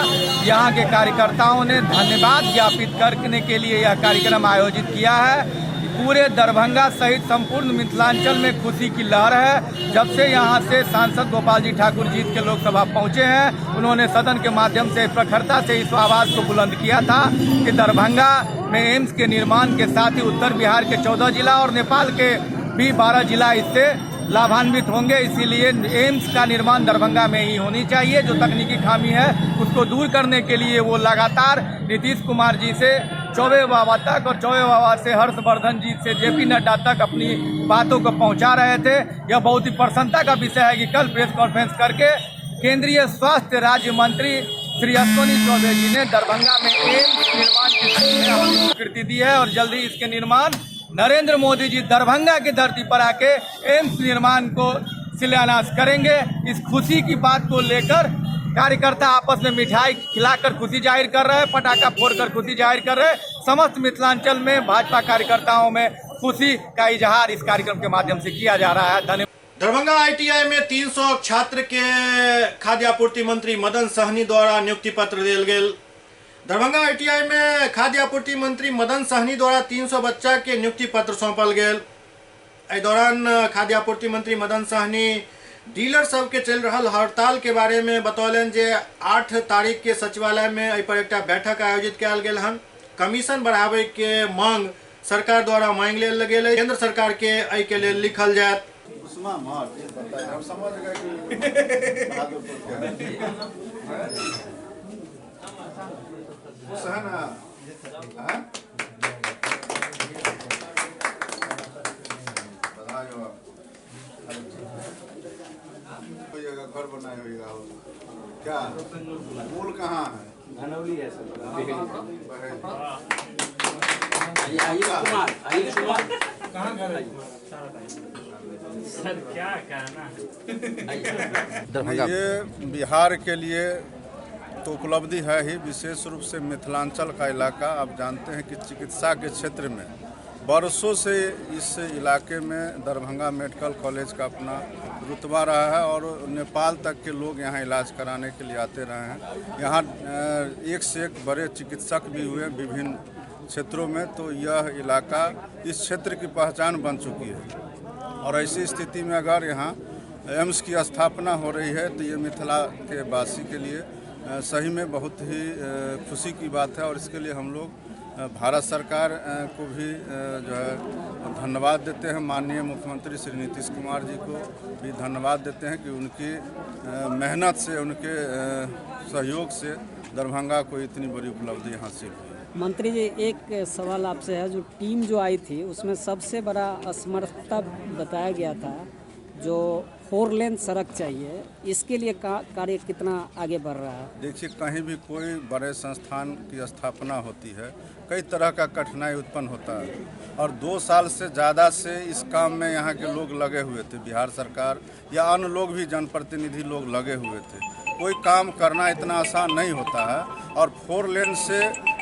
S12: यहाँ के कार्यकर्ताओं ने धन्यवाद ज्ञापित करने के लिए यह कार्यक्रम आयोजित किया है। पूरे दरभंगा सहित संपूर्ण मिथिलांचल में खुशी की लहर है। जब से यहाँ से सांसद गोपाल जी ठाकुर जीत के लोकसभा पहुँचे हैं, उन्होंने सदन के माध्यम से प्रखरता से इस आवाज़ को बुलंद किया था कि दरभंगा में एम्स के निर्माण के साथ ही उत्तर बिहार के 14 जिला और नेपाल के भी 12 जिला इससे लाभान्वित होंगे। इसीलिए एम्स का निर्माण दरभंगा में ही होनी चाहिए। जो तकनीकी खामी है उसको दूर करने के लिए वो लगातार नीतीश कुमार जी से चौबे बाबा तक और चौबे बाबा से हर्षवर्धन जी से JP नड्डा तक अपनी बातों को पहुंचा रहे थे। यह बहुत ही प्रसन्नता का विषय है कि कल प्रेस कॉन्फ्रेंस करके केंद्रीय स्वास्थ्य राज्य मंत्री श्री अश्विनी चौबे जी ने दरभंगा में एम्स निर्माण की स्वीकृति दी है और जल्दी इसके निर्माण नरेंद्र मोदी जी दरभंगा की धरती पर आके एम्स निर्माण को शिलान्यास करेंगे। इस खुशी की बात को लेकर कार्यकर्ता आपस में मिठाई खिलाकर खुशी जाहिर कर रहे हैं, पटाखा फोड़कर खुशी जाहिर कर रहे हैं। समस्त मिथिलांचल में भाजपा कार्यकर्ताओं में खुशी का इजहार इस कार्यक्रम के माध्यम से किया जा रहा है। धन्यवाद।
S1: दरभंगा ITI में 300 छात्र के खाद्य आपूर्ति मंत्री मदन सहनी द्वारा नियुक्ति पत्र दिल गेल। दरभंगा ITI में खाद्य आपूर्ति मंत्री मदन सहनी द्वारा 300 बच्चा के नियुक्ति पत्र सौंपल गेल। एहि दौरान खाद्य आपूर्ति मंत्री मदन सहनी डीलर सब के चल रहा हड़ताल के बारे में बतौलन जे 8 तारीख के सचिवालय में एहि पर एक बैठक आयोजित कयल गेल हन। कमीशन बढ़ावे के मांग सरकार द्वारा मांग लेल गेल, केंद्र सरकार के एहि के लेल लिखल जायत।
S3: घर बनाए होगा क्या? मूल कहाँ है? घनौली है सर। कहाँ घर है सर? क्या कहना है? ये बिहार के लिए तो उपलब्धि है ही, विशेष रूप से मिथिलांचल का इलाका। आप जानते हैं कि चिकित्सा के क्षेत्र में बरसों से इस इलाके में दरभंगा मेडिकल कॉलेज का अपना रुतबा रहा है और नेपाल तक के लोग यहाँ इलाज कराने के लिए आते रहे हैं। यहाँ एक से एक बड़े चिकित्सक भी हुए विभिन्न क्षेत्रों में, तो यह इलाका इस क्षेत्र की पहचान बन चुकी है। और ऐसी स्थिति में अगर यहाँ एम्स की स्थापना हो रही है तो ये मिथिला के वासी के लिए सही में बहुत ही खुशी की बात है। और इसके लिए हम लोग भारत सरकार को भी जो है धन्यवाद देते हैं। माननीय मुख्यमंत्री श्री नीतीश कुमार जी को भी धन्यवाद देते हैं कि उनकी मेहनत से, उनके सहयोग से दरभंगा को इतनी बड़ी उपलब्धि हासिल हुई।
S6: मंत्री जी, एक सवाल आपसे है। जो टीम जो आई थी उसमें सबसे बड़ा असमर्थता बताया गया था जो 4 लेन सड़क चाहिए, इसके लिए कार्य कितना आगे बढ़ रहा है?
S3: देखिए, कहीं भी कोई बड़े संस्थान की स्थापना होती है कई तरह का कठिनाई उत्पन्न होता है और 2 साल से ज़्यादा से इस काम में यहाँ के लोग लगे हुए थे। बिहार सरकार या अन्य लोग भी, जनप्रतिनिधि लोग लगे हुए थे। कोई काम करना इतना आसान नहीं होता है और 4 लेन से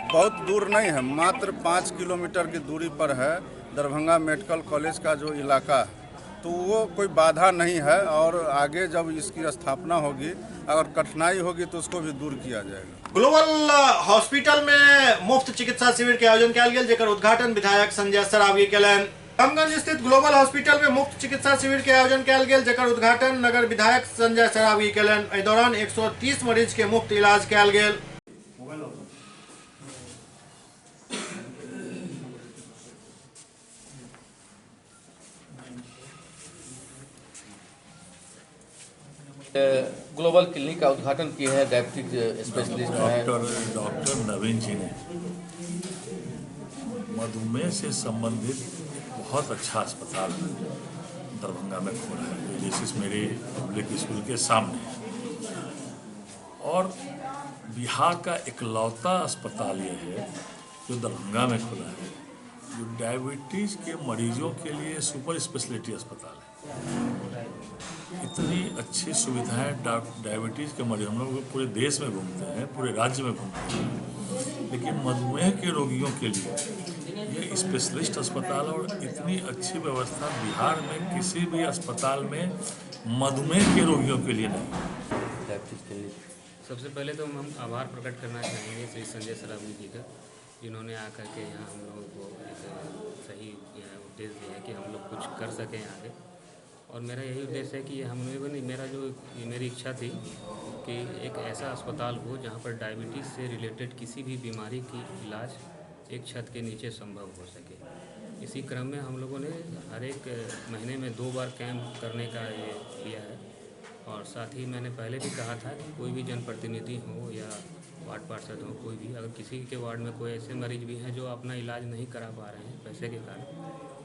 S3: बहुत दूर नहीं है, मात्र 5 किलोमीटर की दूरी पर है दरभंगा मेडिकल कॉलेज का जो इलाका है। तो वो कोई बाधा नहीं है, और आगे जब इसकी स्थापना होगी, अगर कठिनाई होगी तो उसको भी दूर किया जाएगा।
S1: ग्लोबल हॉस्पिटल में मुफ्त चिकित्सा शिविर के आयोजन कयल गेल, जेकर उद्घाटन विधायक संजय सरावगी केलनि। रामगंज स्थित ग्लोबल हॉस्पिटल में मुफ्त चिकित्सा शिविर के आयोजन कयल गेल, जेकर उद्घाटन नगर विधायक संजय सरावगी केलनि। एहि दौरान 130 मरीज के मुफ्त इलाज कयल गेल।
S7: ग्लोबल क्लिनिक का उद्घाटन किए हैं डायबिटिक स्पेशलिस्ट
S9: डॉक्टर नवीन जी ने मधुमेह से संबंधित बहुत अच्छा अस्पताल दरभंगा में खोला है, जैसे मेरे पब्लिक स्कूल के सामने, और बिहार का इकलौता अस्पताल ये है जो दरभंगा में खुला है, जो डायबिटीज़ के मरीजों के लिए सुपर स्पेशलिटी अस्पताल है। इतनी अच्छी सुविधाएं डायबिटीज़ के मरीज, हम लोग पूरे देश में घूमते हैं, पूरे राज्य में घूमते हैं, लेकिन मधुमेह के रोगियों के लिए ये स्पेशलिस्ट अस्पताल और इतनी अच्छी व्यवस्था बिहार में किसी भी अस्पताल में मधुमेह के रोगियों के लिए नहीं।
S11: सबसे पहले तो हम आभार प्रकट करना चाहेंगे श्री संजय सरावगी जी का, जिन्होंने आकर के यहाँ हम लोगों को एक सही उद्देश्य दिया है कि हम लोग कुछ कर सकें आगे। और मेरा यही उद्देश्य है कि हम लोगों ने मेरी इच्छा थी कि एक ऐसा अस्पताल हो जहाँ पर डायबिटीज़ से रिलेटेड किसी भी बीमारी की इलाज एक छत के नीचे संभव हो सके। इसी क्रम में हम लोगों ने हर एक महीने में 2 बार कैंप करने का ये लिया है। और साथ ही मैंने पहले भी कहा था कि कोई भी जनप्रतिनिधि हो या वार्ड पार्षद हो, कोई भी अगर किसी के वार्ड में कोई ऐसे मरीज भी हैं जो अपना इलाज नहीं करा पा रहे हैं पैसे के कारण,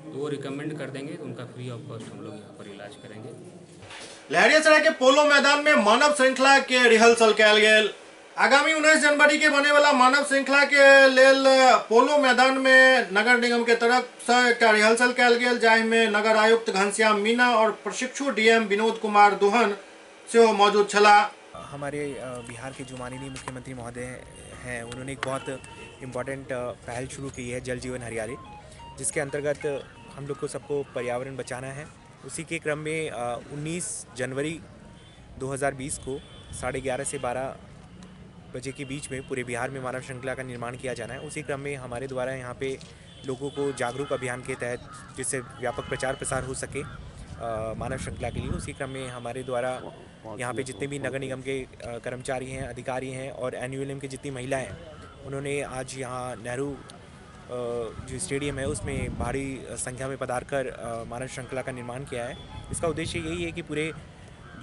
S11: तो वो रिकमेंड कर देंगे, तो उनका फ्री ऑफ कॉस्ट हम लोग यहाँ पर इलाज करेंगे।
S1: लहरियासराय के पोलो मैदान में मानव श्रृंखला के रिहर्सल कयल गेल। आगामी 19 जनवरी के बने वाला मानव श्रृंखला के लेल पोलो मैदान में नगर निगम के तरफ से एक रिहर्सल कयल गेल, जाहि में नगर आयुक्त घनश्याम मीना और प्रशिक्षु डीएम विनोद कुमार दोहन से मौजूद छला।
S24: हमारे बिहार के जो माननीय मुख्यमंत्री महोदय हैं, उन्होंने एक बहुत इम्पॉर्टेंट पहल शुरू की है, जल जीवन हरियाली, जिसके अंतर्गत हम लोग को सबको पर्यावरण बचाना है। उसी के क्रम में 19 जनवरी 2020 को 11:30 से 12 बजे के बीच में पूरे बिहार में मानव श्रृंखला का निर्माण किया जाना है। उसी क्रम में हमारे द्वारा यहाँ पे लोगों को जागरूक अभियान के तहत, जिससे व्यापक प्रचार प्रसार हो सके मानव श्रृंखला के लिए, उसी क्रम में हमारे द्वारा यहाँ पे जितने भी नगर निगम के कर्मचारी हैं, अधिकारी हैं और एनयूएलएम की जितनी महिलाएं हैं, उन्होंने आज यहाँ नेहरू जो स्टेडियम है उसमें भारी संख्या में पधार कर मानव श्रृंखला का निर्माण किया है। इसका उद्देश्य यही है कि पूरे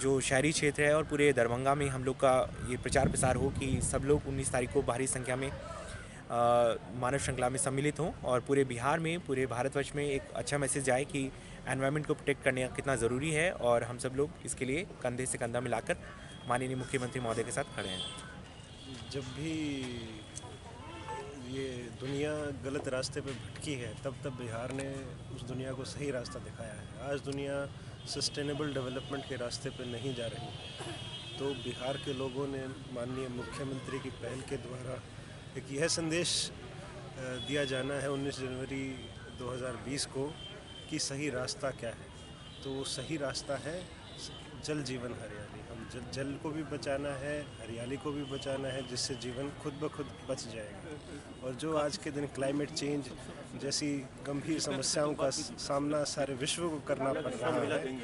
S24: जो शहरी क्षेत्र है और पूरे दरभंगा में हम लोग का ये प्रचार प्रसार हो कि सब लोग 19 तारीख को भारी संख्या में मानव श्रृंखला में सम्मिलित हों और पूरे बिहार में, पूरे भारतवर्ष में एक अच्छा मैसेज आए कि एनवायरनमेंट को प्रोटेक्ट करने कितना ज़रूरी है और हम सब लोग इसके लिए कंधे से कंधा मिलाकर माननीय मुख्यमंत्री महोदय के साथ खड़े हैं।
S25: जब भी ये दुनिया गलत रास्ते पे भटकी है, तब बिहार ने उस दुनिया को सही रास्ता दिखाया है। आज दुनिया सस्टेनेबल डेवलपमेंट के रास्ते पे नहीं जा रही है, तो बिहार के लोगों ने माननीय मुख्यमंत्री की पहल के द्वारा एक यह संदेश दिया जाना है 19 जनवरी 2020 को कि सही रास्ता क्या है। तो वो सही रास्ता है जल जीवन हरियाली। हम जल को भी बचाना है, हरियाली को भी बचाना है, जिससे जीवन खुद ब खुद बच जाएगा। और जो आज के दिन क्लाइमेट चेंज जैसी गंभीर समस्याओं का सामना सारे विश्व को करना पड़ रहा है,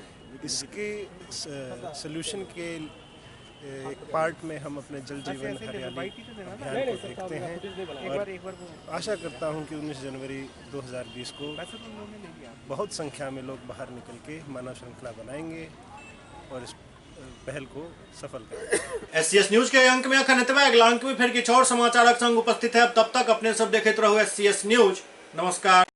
S25: इसके सल्यूशन के एक पार्ट में हम अपने जल जीवन हरियाली अभियान को देखते हैं और आशा करता हूं कि 19 जनवरी 2020 को बहुत संख्या में लोग बाहर निकल के मानव श्रृंखला बनाएंगे और इस पहल को सफल करेंगे।
S1: SCS न्यूज के अंक में अखन एतबे, अगला अंक में फिर किछु और समाचारक संग उपस्थित है। तब तक अपने सब देखते रहो SCS न्यूज। नमस्कार।